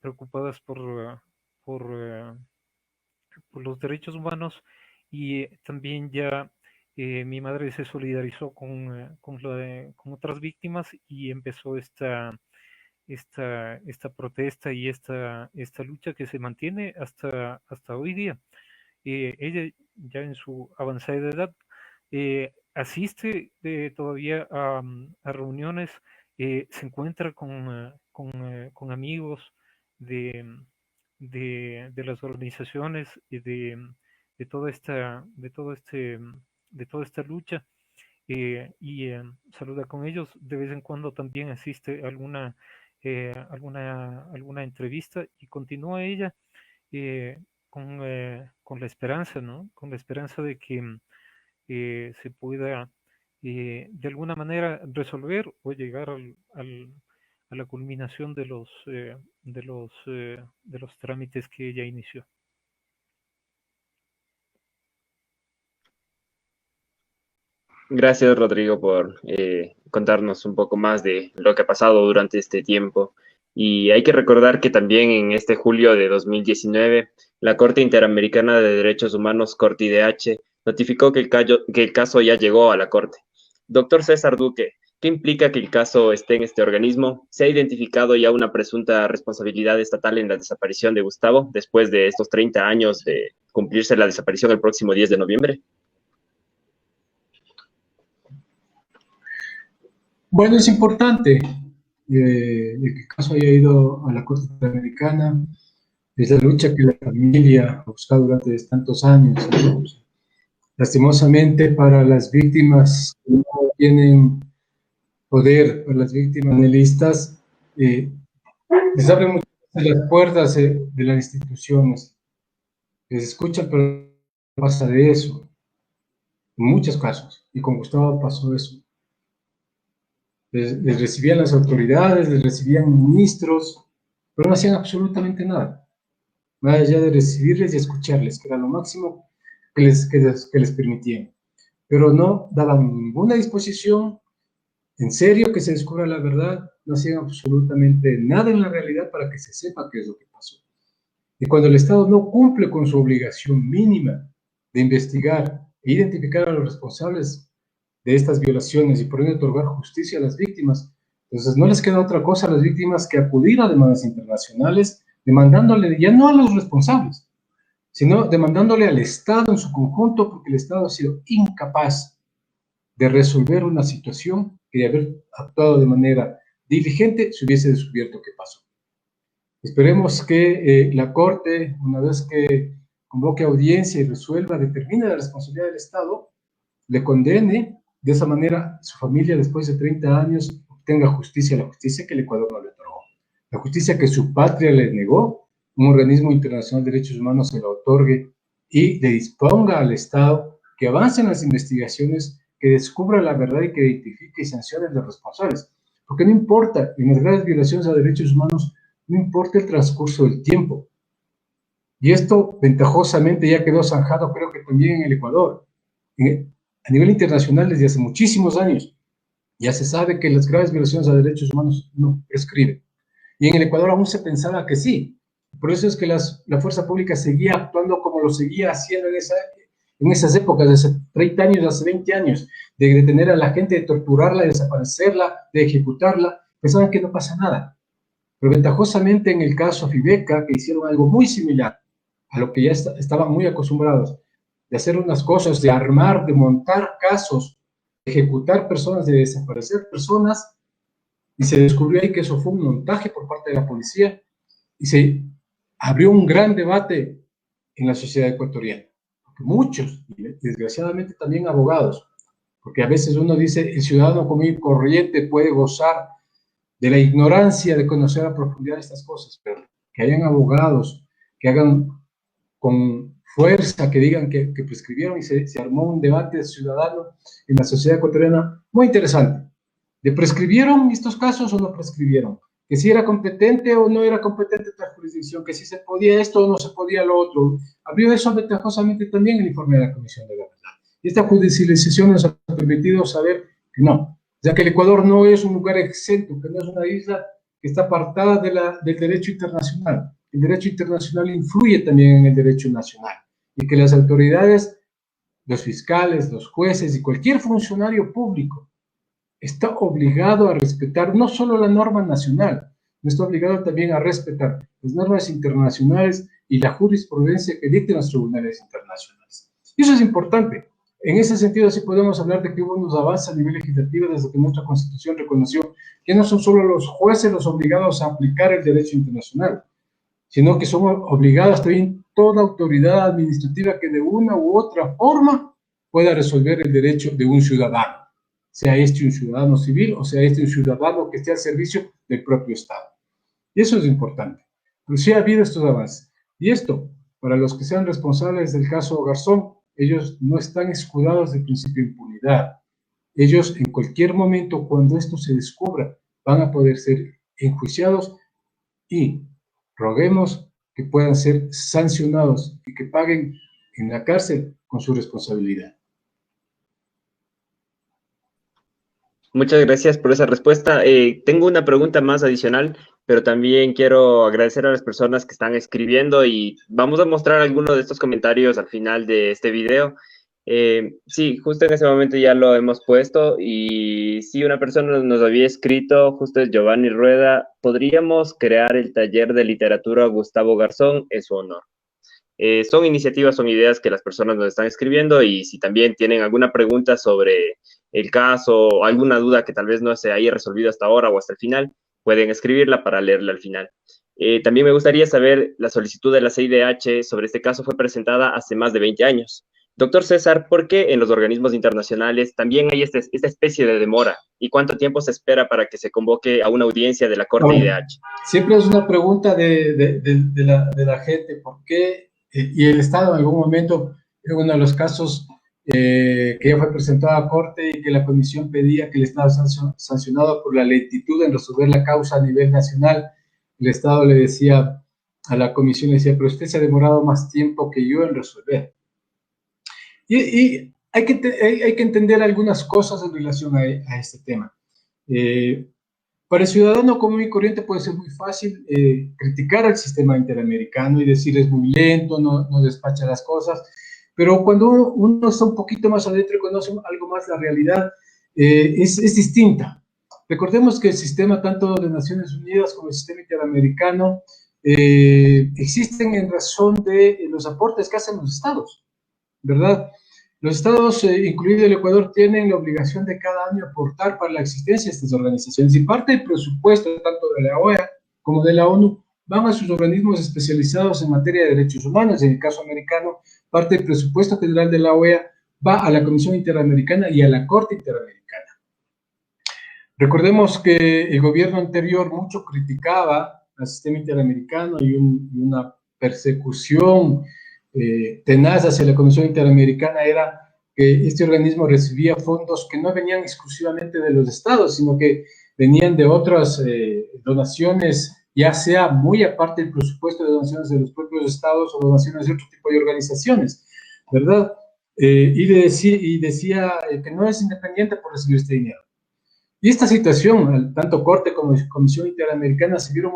preocupadas por, eh, por los derechos humanos y también ya mi madre se solidarizó con otras víctimas y empezó esta protesta y esta lucha que se mantiene hasta hoy día. Ella ya en su avanzada edad asiste todavía a reuniones, se encuentra con amigos de, de las organizaciones y de toda de toda esta lucha y saluda con ellos. De vez en cuando también asiste a alguna entrevista y continúa ella con la esperanza, ¿no? Con la esperanza de que se pueda de alguna manera resolver o llegar a la culminación de los trámites que ella inició. Gracias, Rodrigo, por contarnos un poco más de lo que ha pasado durante este tiempo. Y hay que recordar que también en este julio de 2019, la Corte Interamericana de Derechos Humanos, CORTIDH, notificó que el caso ya llegó a la Corte. Doctor César Duque, ¿qué implica que el caso esté en este organismo? ¿Se ha identificado ya una presunta responsabilidad estatal en la desaparición de Gustavo después de estos 30 años de cumplirse la desaparición el próximo 10 de noviembre? Bueno, es importante que el caso haya ido a la Corte Interamericana. Es la lucha que la familia ha buscado durante tantos años. Lastimosamente, para las víctimas que no tienen poder, para las víctimas analistas, les abren muchas veces las puertas de las instituciones. Les escuchan, pero no pasa de eso. En muchos casos. Y con Gustavo pasó eso. Les recibían las autoridades, les recibían ministros, pero no hacían absolutamente nada. Más allá de recibirles y escucharles, que era lo máximo que les permitían. Pero no daban ninguna disposición, en serio, que se descubra la verdad, no hacían absolutamente nada en la realidad para que se sepa qué es lo que pasó. Y cuando el Estado no cumple con su obligación mínima de investigar e identificar a los responsables de estas violaciones y por ende otorgar justicia a las víctimas, entonces no les queda otra cosa a las víctimas que acudir a demandas internacionales, demandándole ya no a los responsables, sino demandándole al Estado en su conjunto, porque el Estado ha sido incapaz de resolver una situación que de haber actuado de manera diligente se hubiese descubierto qué pasó. Esperemos que la Corte, una vez que convoque audiencia y resuelva, determine la responsabilidad del Estado, le condene. De esa manera, su familia, después de 30 años, obtenga justicia, la justicia que el Ecuador no le otorgó, la justicia que su patria le negó, un organismo internacional de derechos humanos se la otorgue y le disponga al Estado que avance en las investigaciones, que descubra la verdad y que identifique y sancione a los responsables. Porque no importa, en las graves violaciones a derechos humanos, no importa el transcurso del tiempo. Y esto, ventajosamente, ya quedó zanjado, creo que también en el Ecuador. A nivel internacional, desde hace muchísimos años, ya se sabe que las graves violaciones a derechos humanos no prescriben. Y en el Ecuador aún se pensaba que sí. Por eso es que la fuerza pública seguía actuando como lo seguía haciendo en esas épocas, de hace 30 años, hace 20 años, de detener a la gente, de torturarla, de desaparecerla, de ejecutarla. Pensaban que no pasa nada. Pero ventajosamente en el caso Fibeca, que hicieron algo muy similar a lo que ya estaban muy acostumbrados, de hacer unas cosas, de armar, de montar casos, de ejecutar personas, de desaparecer personas, y se descubrió ahí que eso fue un montaje por parte de la policía, y se abrió un gran debate en la sociedad ecuatoriana, porque muchos, y desgraciadamente también abogados, porque a veces uno dice, el ciudadano común y corriente puede gozar de la ignorancia de conocer a profundidad estas cosas, pero que hayan abogados, que hagan con fuerza, que digan que prescribieron, y se armó un debate ciudadano en la sociedad ecuatoriana muy interesante. ¿De prescribieron estos casos o no prescribieron? Que si era competente o no era competente esta jurisdicción, que si se podía esto o no se podía lo otro. Abrió eso ventajosamente también el informe de la Comisión de la Verdad. Y esta judicialización nos ha permitido saber que no, ya que el Ecuador no es un lugar exento, que no es una isla que está apartada del derecho internacional. El derecho internacional influye también en el derecho nacional, y que las autoridades, los fiscales, los jueces y cualquier funcionario público está obligado a respetar no solo la norma nacional, está obligado también a respetar las normas internacionales y la jurisprudencia que dicten los tribunales internacionales. Y eso es importante. En ese sentido, sí podemos hablar de que hubo unos avances a nivel legislativo desde que nuestra Constitución reconoció que no son solo los jueces los obligados a aplicar el derecho internacional, sino que son obligadas también toda autoridad administrativa que de una u otra forma pueda resolver el derecho de un ciudadano, sea este un ciudadano civil o sea este un ciudadano que esté al servicio del propio Estado. Y eso es importante. Pero sí ha habido estos avances. Y esto, para los que sean responsables del caso Garzón, ellos no están escudados del principio de impunidad. Ellos, en cualquier momento, cuando esto se descubra, van a poder ser enjuiciados y roguemos que puedan ser sancionados y que paguen en la cárcel con su responsabilidad. Muchas gracias por esa respuesta. Tengo una pregunta más adicional, pero también quiero agradecer a las personas que están escribiendo y vamos a mostrar algunos de estos comentarios al final de este video. Sí, justo en ese momento ya lo hemos puesto y sí, una persona nos había escrito, justo es Giovanni Rueda, podríamos crear el taller de literatura Gustavo Garzón, es su honor. Son iniciativas, son ideas que las personas nos están escribiendo y si también tienen alguna pregunta sobre el caso o alguna duda que tal vez no se haya resolvido hasta ahora o hasta el final, pueden escribirla para leerla al final. También me gustaría saber, la solicitud de la CIDH sobre este caso fue presentada hace más de 20 años. Doctor César, ¿por qué en los organismos internacionales también hay esta especie de demora? ¿Y cuánto tiempo se espera para que se convoque a una audiencia de la Corte IDH? Siempre es una pregunta de la gente, ¿por qué? Y el Estado en algún momento, en uno de los casos que ya fue presentado a Corte y que la Comisión pedía que el Estado sea sancionado por la lentitud en resolver la causa a nivel nacional, el Estado le decía a la Comisión, le decía, pero usted se ha demorado más tiempo que yo en resolver. Y hay que entender algunas cosas en relación a este tema. Para el ciudadano común y corriente puede ser muy fácil criticar al sistema interamericano y decir es muy lento, no despacha las cosas, pero cuando uno está un poquito más adentro y conoce algo más la realidad, es distinta. Recordemos que el sistema tanto de Naciones Unidas como el sistema interamericano existen en razón de los aportes que hacen los estados, ¿verdad? Los estados, incluido el Ecuador, tienen la obligación de cada año aportar para la existencia de estas organizaciones y parte del presupuesto, tanto de la OEA como de la ONU, van a sus organismos especializados en materia de derechos humanos. En el caso americano, parte del presupuesto general de la OEA va a la Comisión Interamericana y a la Corte Interamericana. Recordemos que el gobierno anterior mucho criticaba al sistema interamericano y una persecución tenaz hacia la Comisión Interamericana era que este organismo recibía fondos que no venían exclusivamente de los estados, sino que venían de otras donaciones, ya sea muy aparte del presupuesto de donaciones de los propios estados o donaciones de otro tipo de organizaciones, ¿verdad? Y decía que no es independiente por recibir este dinero. Y esta situación, tanto Corte como Comisión Interamericana se vieron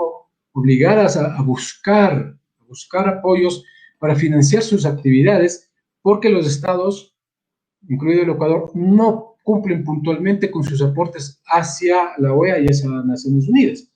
obligadas a buscar apoyos para financiar sus actividades, porque los estados, incluido el Ecuador, no cumplen puntualmente con sus aportes hacia la OEA y hacia Naciones Unidas.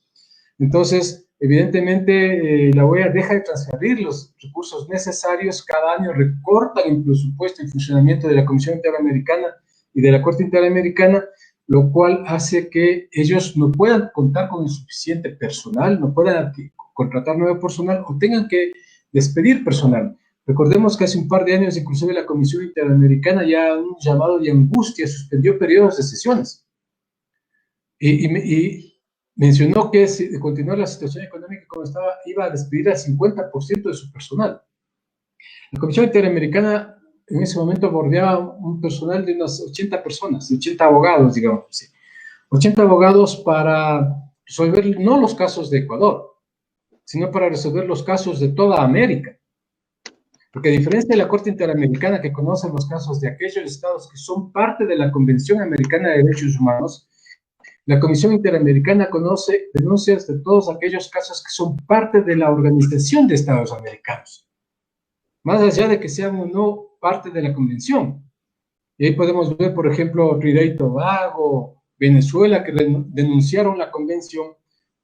Entonces, evidentemente, la OEA deja de transferir los recursos necesarios, cada año recortan el presupuesto y funcionamiento de la Comisión Interamericana y de la Corte Interamericana, lo cual hace que ellos no puedan contar con el suficiente personal, no puedan contratar nuevo personal o tengan que despedir personal. Recordemos que hace un par de años, inclusive la Comisión Interamericana, ya un llamado de angustia, suspendió periodos de sesiones. Y mencionó que si de continuar la situación económica como estaba, iba a despedir al 50% de su personal. La Comisión Interamericana en ese momento bordeaba un personal de unas 80 personas, 80 abogados, digamos así. 80 abogados para resolver no los casos de Ecuador, sino para resolver los casos de toda América. Porque a diferencia de la Corte Interamericana, que conoce los casos de aquellos estados que son parte de la Convención Americana de Derechos Humanos, la Comisión Interamericana conoce denuncias de todos aquellos casos que son parte de la Organización de Estados Americanos, más allá de que sean o no parte de la Convención. Y ahí podemos ver, por ejemplo, Trinidad y Tobago, Venezuela, que denunciaron la Convención,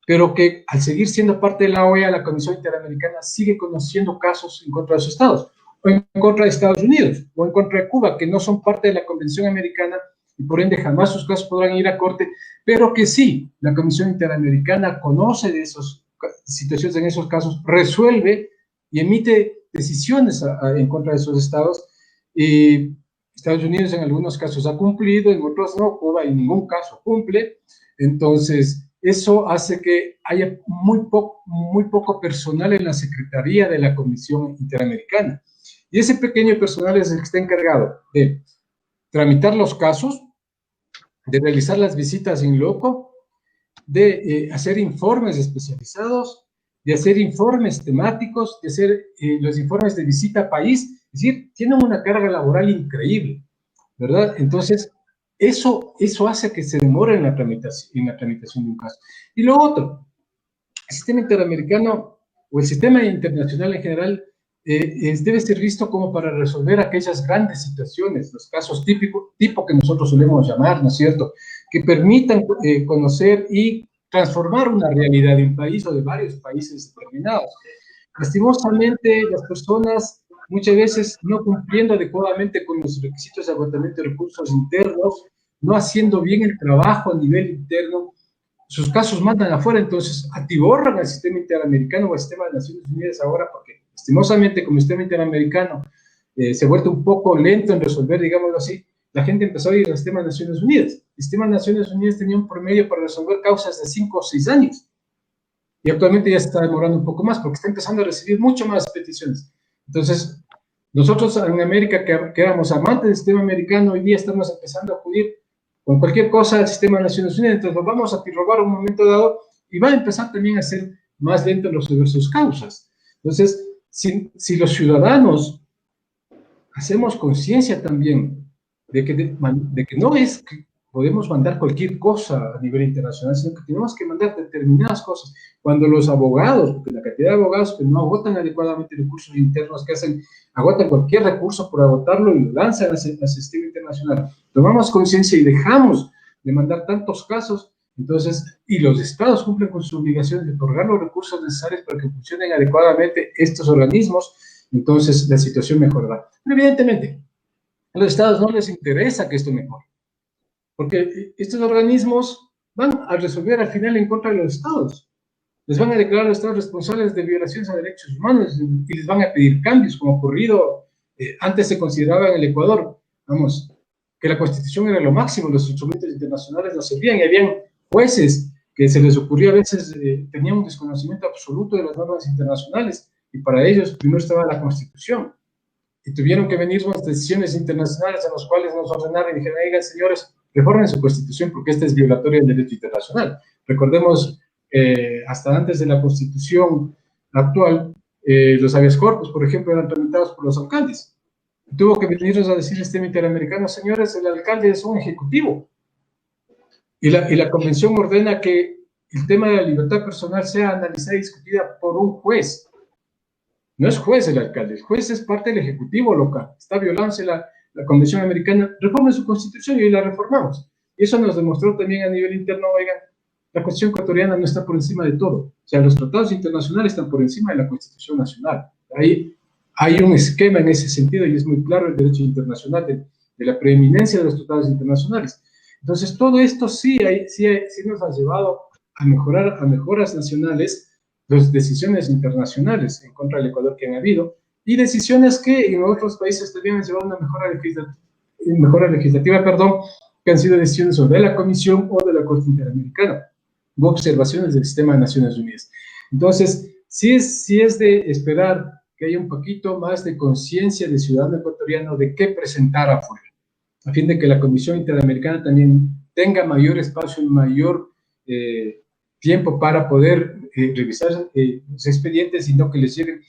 pero que al seguir siendo parte de la OEA, la Comisión Interamericana sigue conociendo casos en contra de sus estados, o en contra de Estados Unidos, o en contra de Cuba, que no son parte de la Convención Americana, y por ende jamás sus casos podrán ir a corte, pero que sí, la Comisión Interamericana conoce de esas situaciones en esos casos, resuelve y emite decisiones en contra de esos estados, y Estados Unidos en algunos casos ha cumplido, en otros no, Cuba en ningún caso cumple. Entonces eso hace que haya muy poco personal en la Secretaría de la Comisión Interamericana. Y ese pequeño personal es el que está encargado de tramitar los casos, de realizar las visitas in loco, de hacer informes especializados, de hacer informes temáticos, de hacer los informes de visita a país. Es decir, tienen una carga laboral increíble, ¿verdad? Entonces, eso hace que se demore en la tramitación de un caso. Y lo otro, el sistema interamericano o el sistema internacional en general debe ser visto como para resolver aquellas grandes situaciones, los casos tipo que nosotros solemos llamar, ¿no es cierto?, que permitan conocer y transformar una realidad de un país o de varios países determinados. Lastimosamente, las personas muchas veces no cumpliendo adecuadamente con los requisitos de agotamiento de recursos internos, no haciendo bien el trabajo a nivel interno, sus casos mandan afuera, entonces atiborran al sistema interamericano o al sistema de Naciones Unidas ahora, porque lastimosamente como el sistema interamericano se ha vuelto un poco lento en resolver, digámoslo así, la gente empezó a ir al sistema de Naciones Unidas. El sistema de Naciones Unidas tenía un promedio para resolver causas de 5 o 6 años. Y actualmente ya se está demorando un poco más, porque está empezando a recibir mucho más peticiones. Entonces, nosotros en América, que éramos amantes del sistema americano, hoy día estamos empezando a acudir con cualquier cosa al sistema de Naciones Unidas, entonces nos vamos a robar un momento dado y va a empezar también a ser más lento en resolver sus causas. Entonces, si los ciudadanos hacemos conciencia también de que no es que podemos mandar cualquier cosa a nivel internacional, sino que tenemos que mandar determinadas cosas. Cuando los abogados, porque la cantidad de abogados que no agotan adecuadamente recursos internos, que hacen, agotan cualquier recurso por agotarlo y lo lanzan al sistema internacional, tomamos conciencia y dejamos de mandar tantos casos, entonces, y los estados cumplen con su obligación de otorgar los recursos necesarios para que funcionen adecuadamente estos organismos, entonces la situación mejorará. Pero evidentemente, a los estados no les interesa que esto mejore, porque estos organismos van a resolver al final en contra de los estados. Les van a declarar a los estados responsables de violaciones a derechos humanos y les van a pedir cambios, como ha ocurrido. Antes se consideraba en el Ecuador, vamos, que la Constitución era lo máximo, los instrumentos internacionales no servían, y habían jueces que se les ocurría a veces, tenían un desconocimiento absoluto de las normas internacionales, y para ellos primero estaba la Constitución. Y tuvieron que venir unas decisiones internacionales en las cuales nos ordenaron y dijeron, oigan, señores, reformen su Constitución porque esta es violatoria del derecho internacional. Recordemos, hasta antes de la Constitución actual, los habeas corpus, por ejemplo, eran tramitados por los alcaldes. Tuvo que venirnos a decir el sistema interamericano, señores, el alcalde es un ejecutivo. Y la Convención ordena que el tema de la libertad personal sea analizada y discutida por un juez. No es juez el alcalde, el juez es parte del ejecutivo local. Está violándose la Convención Americana, reformen su Constitución y hoy la reformamos. Y eso nos demostró también a nivel interno, oigan, la Constitución ecuatoriana no está por encima de todo. O sea, los tratados internacionales están por encima de la Constitución nacional. Ahí hay un esquema en ese sentido y es muy claro el derecho internacional de la preeminencia de los tratados internacionales. Entonces, todo esto sí nos ha llevado a mejoras nacionales, las decisiones internacionales en contra del Ecuador que han habido, y decisiones que en otros países también han llevado a una mejora legislativa, que han sido decisiones o de la Comisión o de la Corte Interamericana, u observaciones del sistema de Naciones Unidas. Entonces, sí es de esperar que haya un poquito más de conciencia del ciudadano ecuatoriano de qué presentar afuera, a fin de que la Comisión Interamericana también tenga mayor espacio y mayor tiempo para poder revisar los expedientes y no que les lleguen.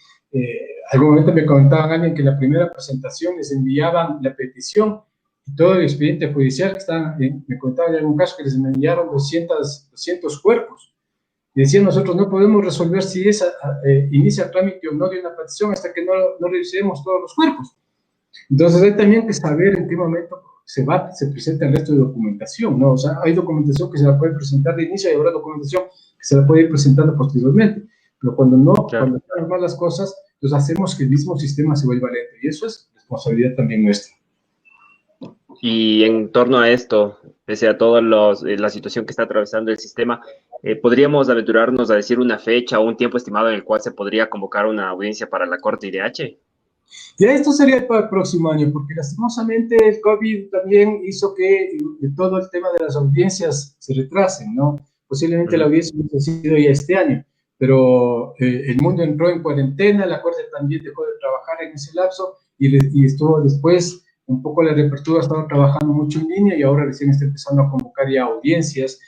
Algún momento me comentaban alguien que la primera presentación les enviaban la petición y todo el expediente judicial que estaban, me comentaban en algún caso que les enviaron 200 cuerpos. Y decían, nosotros no podemos resolver si esa inicia el trámite o no de una petición hasta que no revisemos todos los cuerpos. Entonces hay también que saber en qué momento se presenta el resto de documentación, ¿no? O sea, hay documentación que se la puede presentar de inicio y habrá documentación que se la puede ir presentando posteriormente. Pero cuando no, claro, cuando están mal las cosas, pues hacemos que el mismo sistema se vuelva lento. Y eso es responsabilidad también nuestra. Y en torno a esto, pese a toda la situación que está atravesando el sistema, ¿podríamos aventurarnos a decir una fecha o un tiempo estimado en el cual se podría convocar una audiencia para la Corte IDH? Ya esto sería para el próximo año, porque lastimosamente el COVID también hizo que todo el tema de las audiencias se retrasen, ¿no? Posiblemente la audiencia hubiese sido ya este año, pero el mundo entró en cuarentena, la Corte también dejó de trabajar en ese lapso y estuvo después un poco la reapertura, estaba trabajando mucho en línea y ahora recién está empezando a convocar ya audiencias,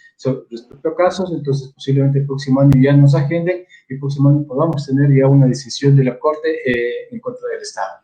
respecto a casos, entonces posiblemente el próximo año ya nos agenden y el próximo año podamos tener ya una decisión de la Corte en contra del Estado.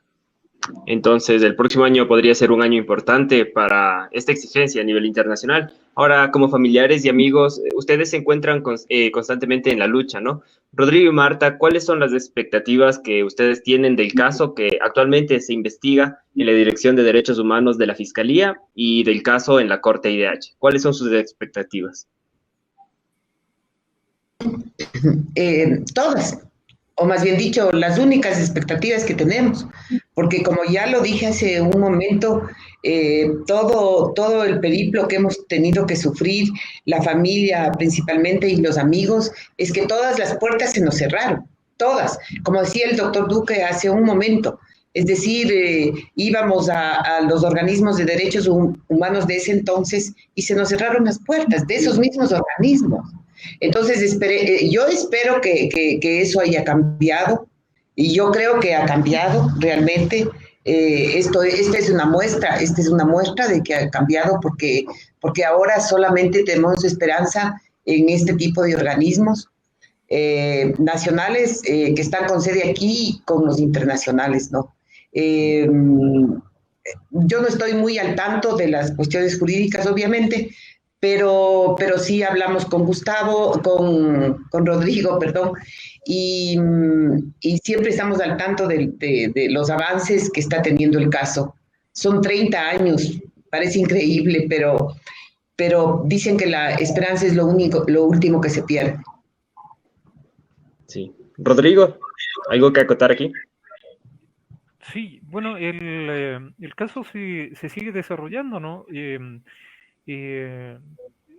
Entonces, el próximo año podría ser un año importante para esta exigencia a nivel internacional. Ahora, como familiares y amigos, ustedes se encuentran constantemente en la lucha, ¿no? Rodrigo y Marta, ¿cuáles son las expectativas que ustedes tienen del caso que actualmente se investiga en la Dirección de Derechos Humanos de la Fiscalía y del caso en la Corte IDH? ¿Cuáles son sus expectativas? Todas, o más bien dicho, las únicas expectativas que tenemos, porque como ya lo dije hace un momento, todo el periplo que hemos tenido que sufrir, la familia principalmente y los amigos, es que todas las puertas se nos cerraron, todas, como decía el doctor Duque hace un momento. Es decir, íbamos a los organismos de derechos humanos de ese entonces y se nos cerraron las puertas de esos mismos organismos. Entonces, yo espero que eso haya cambiado y yo creo que ha cambiado realmente. Esta es una muestra de que ha cambiado porque ahora solamente tenemos esperanza en este tipo de organismos nacionales que están con sede aquí con los internacionales, ¿no? Yo no estoy muy al tanto de las cuestiones jurídicas, obviamente, pero sí hablamos con Gustavo, con Rodrigo, perdón, y siempre estamos al tanto de los avances que está teniendo el caso. Son 30 años, parece increíble, pero dicen que la esperanza es lo último que se pierde. Sí. Rodrigo, ¿algo que acotar aquí? Sí, bueno, el caso se sigue desarrollando, ¿no?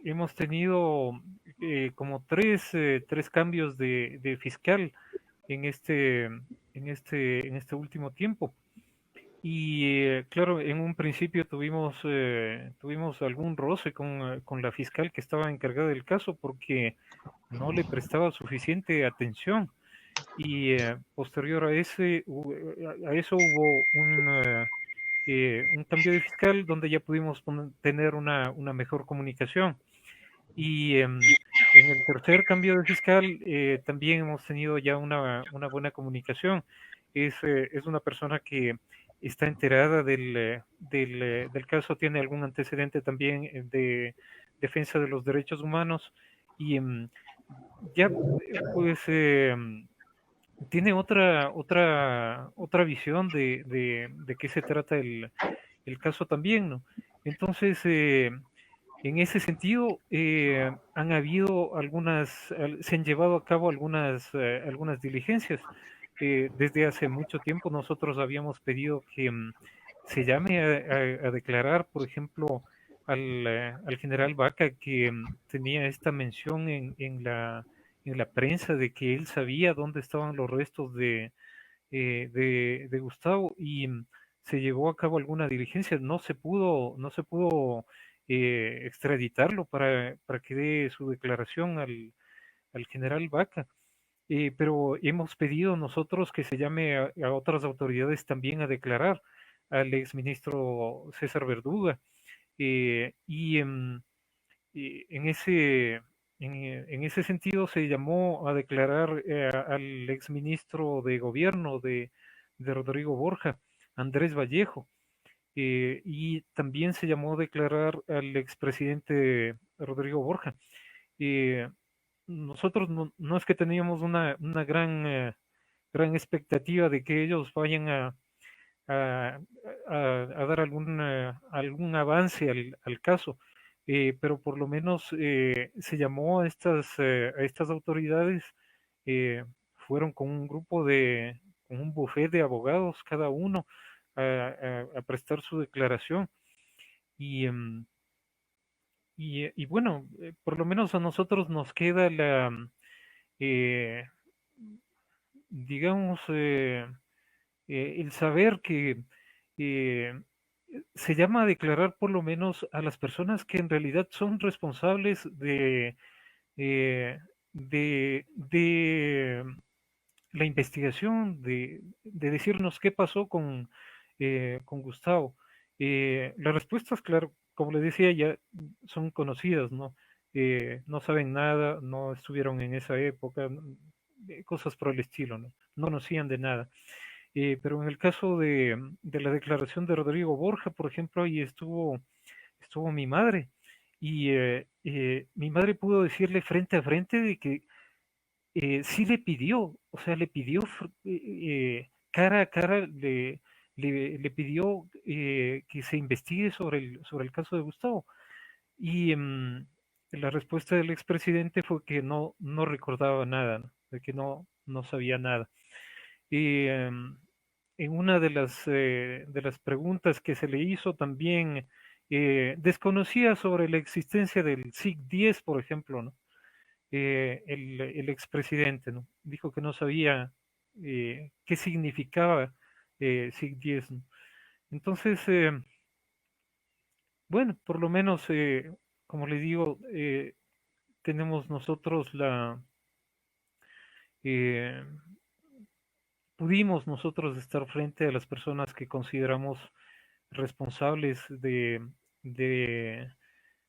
Hemos tenido como tres cambios de fiscal en este último tiempo. Y claro, en un principio tuvimos algún roce con la fiscal que estaba encargada del caso porque no le prestaba suficiente atención. Y posterior a eso hubo un cambio de fiscal donde ya pudimos tener una mejor comunicación. Y en el tercer cambio de fiscal también hemos tenido ya una buena comunicación. Es una persona que está enterada del caso, tiene algún antecedente también de defensa de los derechos humanos y ya pues tiene otra visión de qué se trata el caso también, ¿no? Entonces, en ese sentido, se han llevado a cabo algunas diligencias. Desde hace mucho tiempo nosotros habíamos pedido que se llame a declarar, por ejemplo, al general Vaca, que tenía esta mención en la prensa de que él sabía dónde estaban los restos de Gustavo y se llevó a cabo alguna diligencia. No se pudo extraditarlo para que dé su declaración al general Vaca. Pero hemos pedido nosotros que se llame a otras autoridades también a declarar al exministro César Verduga. Y en ese sentido se llamó a declarar al exministro de Gobierno de Rodrigo Borja, Andrés Vallejo, y también se llamó a declarar al expresidente Rodrigo Borja. Eh, Nosotros no es que teníamos una gran expectativa de que ellos vayan a, a dar algún avance al caso, pero por lo menos se llamó a estas autoridades, fueron con un con un bufete de abogados cada uno a prestar su declaración. Y, y bueno, por lo menos a nosotros nos queda eh, digamos, el saber que eh, se llama a declarar por lo menos a las personas que en realidad son responsables eh, de la investigación, de decirnos qué pasó con Gustavo. Las respuestas, claro, como le decía, ya son conocidas, ¿no? no saben nada, no estuvieron en esa época, cosas por el estilo, ¿no? No conocían de nada. Pero en el caso de la declaración de Rodrigo Borja, por ejemplo, ahí estuvo mi madre. Y mi madre pudo decirle frente a frente de que sí le pidió, o sea, le pidió cara a cara, le pidió que se investigue sobre el caso de Gustavo. Y la respuesta del expresidente fue que no recordaba nada, ¿no? De que no sabía nada. Y en una de las preguntas que se le hizo también desconocía sobre la existencia del SIG-10, por ejemplo, ¿no? El expresidente, ¿no? Dijo que no sabía qué significaba SIG-10, ¿no? Entonces, bueno, por lo menos, como le digo, tenemos nosotros eh, pudimos nosotros estar frente a las personas que consideramos responsables de, de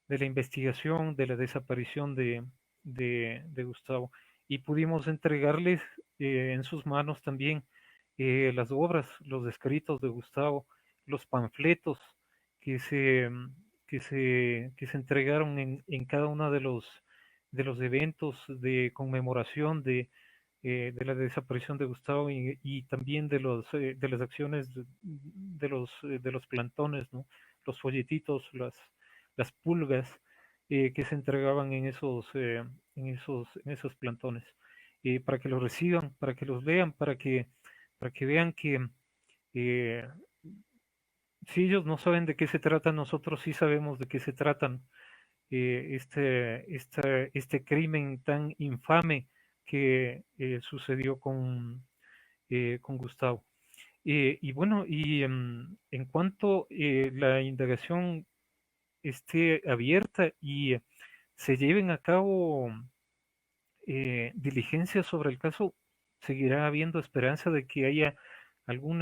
la investigación de la desaparición de Gustavo, y pudimos entregarles en sus manos también las obras, los escritos de Gustavo, los panfletos que se, que se entregaron en cada uno de los eventos de conmemoración de la desaparición de Gustavo, y también de las acciones de los plantones, ¿no? Los folletitos, las pulgas que se entregaban en esos plantones, para que los reciban, para que los lean, para que vean que eh, si ellos no saben de qué se trata, nosotros sí sabemos de qué se tratan. Este crimen tan infame que sucedió con Gustavo. Y bueno, y en cuanto la indagación esté abierta y se lleven a cabo diligencias sobre el caso, seguirá habiendo esperanza de que haya algún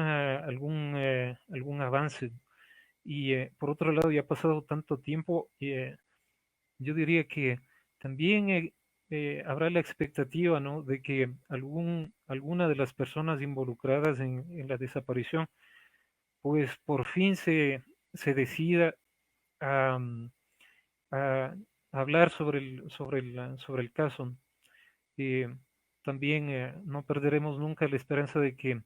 avance. Y por otro lado, ya ha pasado tanto tiempo, yo diría que también habrá la expectativa, ¿no? De que alguna de las personas involucradas en la desaparición, pues por fin se decida a, a hablar sobre el caso. Eh, También no perderemos nunca la esperanza de que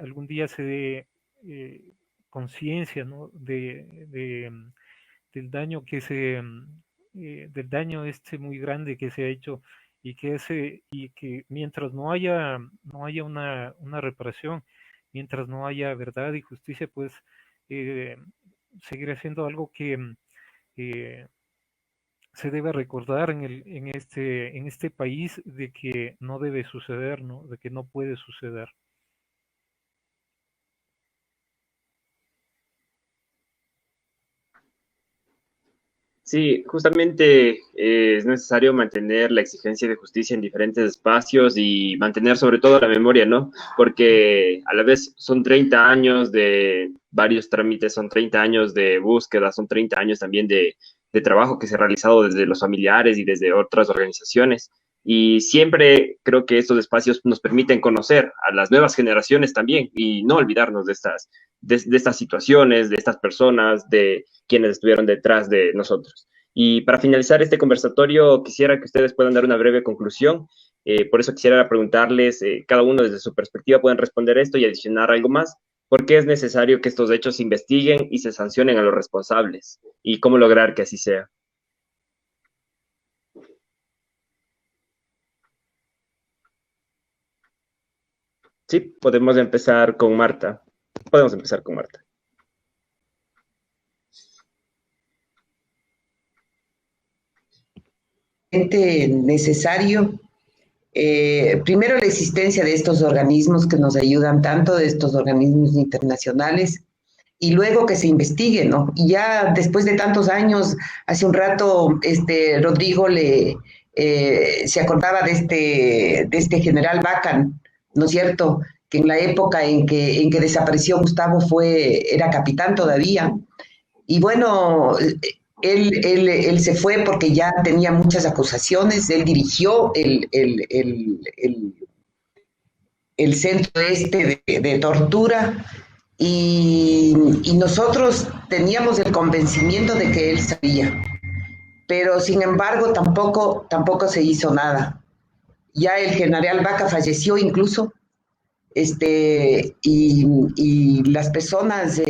algún día se dé conciencia, ¿no? Del daño del daño este muy grande que se ha hecho, y que mientras no haya una reparación, mientras no haya verdad y justicia, pues eh, seguirá siendo algo que eh, se debe recordar en este país, de que no debe suceder, ¿no? De que no puede suceder. Sí, justamente es necesario mantener la exigencia de justicia en diferentes espacios y mantener sobre todo la memoria, ¿no? Porque a la vez son 30 años de varios trámites, son 30 años de búsqueda, son 30 años también de trabajo que se ha realizado desde los familiares y desde otras organizaciones. Y siempre creo que estos espacios nos permiten conocer a las nuevas generaciones también y no olvidarnos de estas situaciones, de estas personas, de quienes estuvieron detrás de nosotros. Y para finalizar este conversatorio, quisiera que ustedes puedan dar una breve conclusión. Por eso quisiera preguntarles, cada uno desde su perspectiva pueden responder esto y adicionar algo más. ¿Por qué es necesario que estos hechos se investiguen y se sancionen a los responsables? ¿Y cómo lograr que así sea? Sí, podemos empezar con Marta. Podemos empezar con Marta. Necesario, primero la existencia de estos organismos que nos ayudan tanto, de estos organismos internacionales, y luego que se investigue, ¿no? Y ya después de tantos años, hace un rato, Rodrigo se acordaba de este general Bacan, ¿no es cierto? Que en la época en que desapareció Gustavo era capitán todavía. Y bueno, Él se fue porque ya tenía muchas acusaciones, él dirigió el centro este de tortura y nosotros teníamos el convencimiento de que él sabía, pero sin embargo tampoco se hizo nada. Ya el general Vaca falleció incluso, y las personas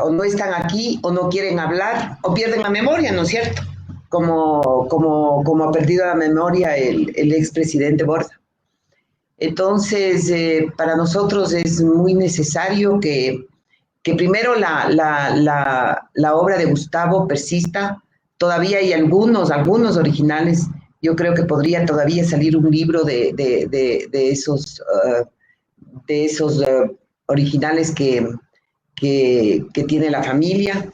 o no están aquí o no quieren hablar o pierden la memoria, ¿no es cierto? Como ha perdido la memoria el expresidente Borda. Entonces, para nosotros es muy necesario que primero la obra de Gustavo persista. Todavía hay algunos originales. Yo creo que podría todavía salir un libro de esos originales que tiene la familia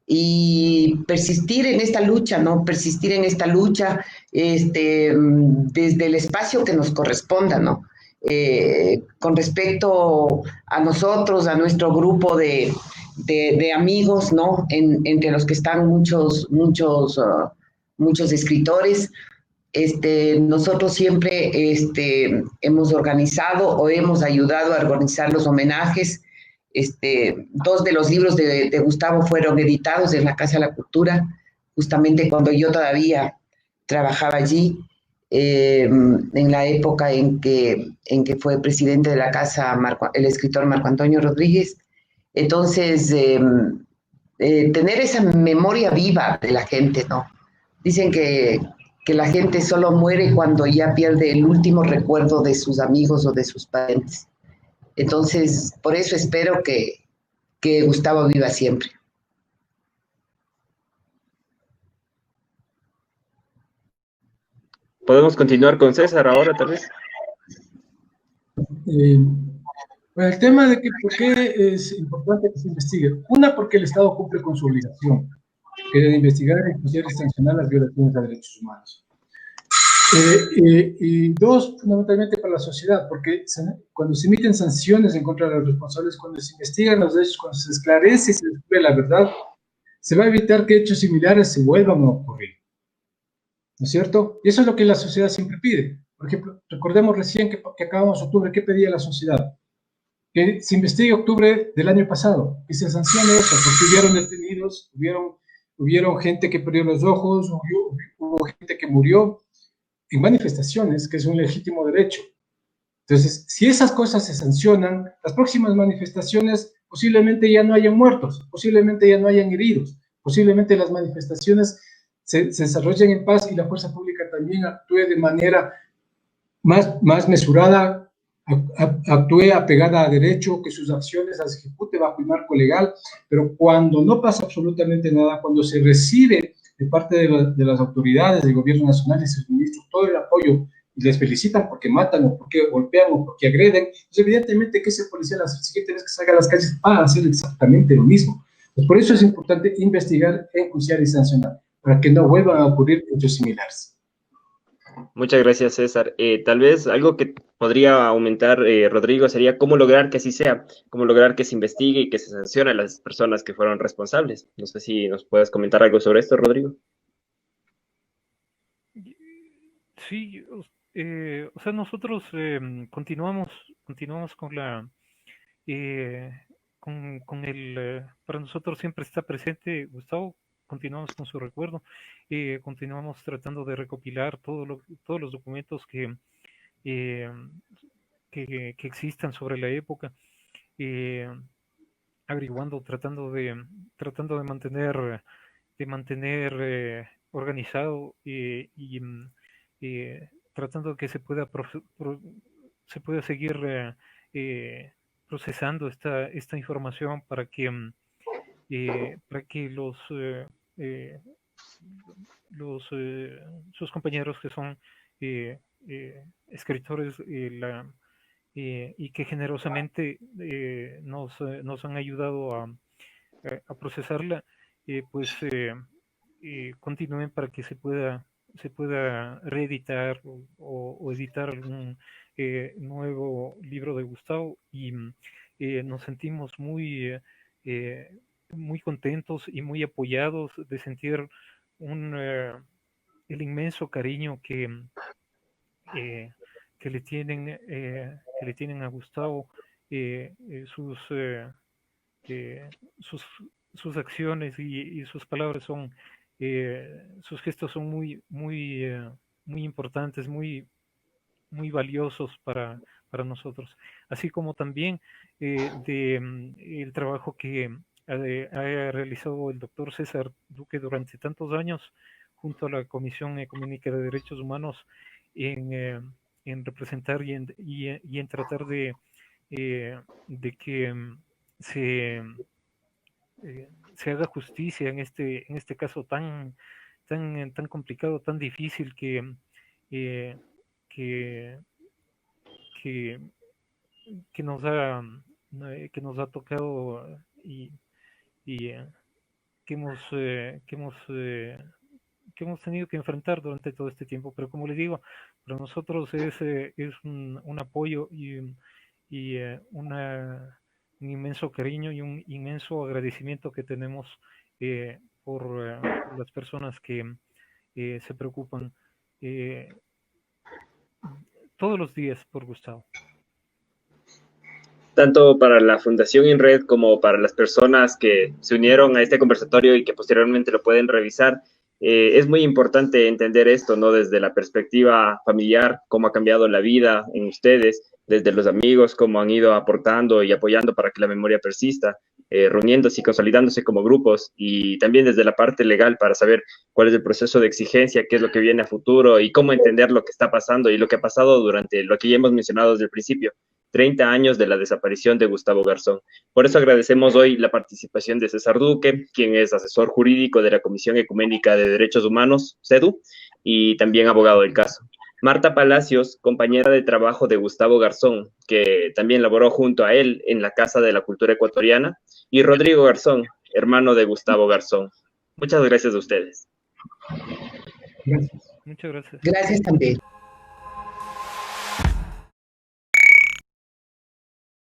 y persistir en esta lucha, ¿no? Persistir en esta lucha desde el espacio que nos corresponda, ¿no? Con respecto a nosotros, a nuestro grupo de amigos, ¿no? Entre los que están muchos escritores, nosotros siempre hemos organizado o hemos ayudado a organizar los homenajes. Dos de los libros de Gustavo fueron editados en la Casa de la Cultura, justamente cuando yo todavía trabajaba allí, en la época en que fue presidente de la casa el escritor Marco Antonio Rodríguez. Entonces, tener esa memoria viva de la gente, ¿no? Dicen que la gente solo muere cuando ya pierde el último recuerdo de sus amigos o de sus parientes. Entonces, por eso espero que Gustavo viva siempre. Podemos continuar con César ahora, tal vez. Bueno, el tema de que por qué es importante que se investigue. Una, porque el Estado cumple con su obligación, que es de investigar, enjuiciar y sancionar las violaciones a derechos humanos. Y dos, fundamentalmente para la sociedad, porque cuando se emiten sanciones en contra de los responsables, cuando se investigan los hechos, cuando se esclarece y se descubre la verdad, se va a evitar que hechos similares se vuelvan a ocurrir. ¿No es cierto? Y eso es lo que la sociedad siempre pide. Por ejemplo, recordemos recién que acabamos octubre, ¿qué pedía la sociedad? Que se investigue octubre del año pasado, que se sancione eso, porque hubieron detenidos, hubieron gente que perdió los ojos, hubo gente que murió en manifestaciones, que es un legítimo derecho. Entonces, si esas cosas se sancionan, las próximas manifestaciones posiblemente ya no hayan muertos, posiblemente ya no hayan heridos, posiblemente las manifestaciones se desarrollen en paz y la fuerza pública también actúe de manera más mesurada, actúe apegada a derecho, que sus acciones las ejecute bajo el marco legal, pero cuando no pasa absolutamente nada, cuando se recibe de parte de las autoridades del gobierno nacional y sus ministros todo el apoyo y les felicitan porque matan o porque golpean o porque agreden, pues evidentemente que ese policía la siguiente vez que salga a las calles va a hacer exactamente lo mismo. Pues por eso es importante investigar, enjuiciar y sancionar, para que no vuelvan a ocurrir hechos similares. Muchas gracias, César. Tal vez algo que podría aumentar, Rodrigo, sería cómo lograr que así sea, cómo lograr que se investigue y que se sancione a las personas que fueron responsables. No sé si nos puedes comentar algo sobre esto, Rodrigo. Sí, o sea, nosotros continuamos con la con el para nosotros siempre está presente Gustavo, continuamos con su recuerdo, continuamos tratando de recopilar todos los documentos eh, que existan sobre la época, eh, averiguando, tratando de mantener organizado tratando de que se pueda seguir procesando esta información para que eh, sus compañeros que son escritores y que generosamente nos han ayudado a procesarla, pues continúen para que se pueda reeditar o editar algún nuevo libro de Gustavo y nos sentimos muy muy contentos y muy apoyados de sentir el inmenso cariño eh, que le tienen a Gustavo, eh, eh, sus, eh, eh, sus, sus acciones y sus palabras sus gestos son muy importantes, muy valiosos para nosotros. Así como también el trabajo que ha realizado el doctor César Duque durante tantos años junto a la Comisión Ecuménica de Derechos Humanos en, eh, en representar y en tratar de que se, se haga justicia en este caso tan complicado, tan difícil eh, que, que, que nos ha tocado y que hemos tenido que enfrentar durante todo este tiempo. Pero como les digo, para nosotros es un apoyo y un inmenso cariño y un inmenso agradecimiento que tenemos por las personas que se preocupan eh, todos los días por Gustavo. Tanto para la Fundación INRED como para las personas que se unieron a este conversatorio y que posteriormente lo pueden revisar. Es muy importante entender esto, ¿no? Desde la perspectiva familiar, cómo ha cambiado la vida en ustedes, desde los amigos, cómo han ido aportando y apoyando para que la memoria persista, reuniéndose y consolidándose como grupos, y también desde la parte legal para saber cuál es el proceso de exigencia, qué es lo que viene a futuro y cómo entender lo que está pasando y lo que ha pasado durante lo que ya hemos mencionado desde el principio. 30 años de la desaparición de Gustavo Garzón. Por eso agradecemos hoy la participación de César Duque, quien es asesor jurídico de la Comisión Ecuménica de Derechos Humanos, CEDU, y también abogado del caso. Marta Palacios, compañera de trabajo de Gustavo Garzón, que también laboró junto a él en la Casa de la Cultura Ecuatoriana, y Rodrigo Garzón, hermano de Gustavo Garzón. Muchas gracias a ustedes. Gracias. Muchas gracias. Gracias también.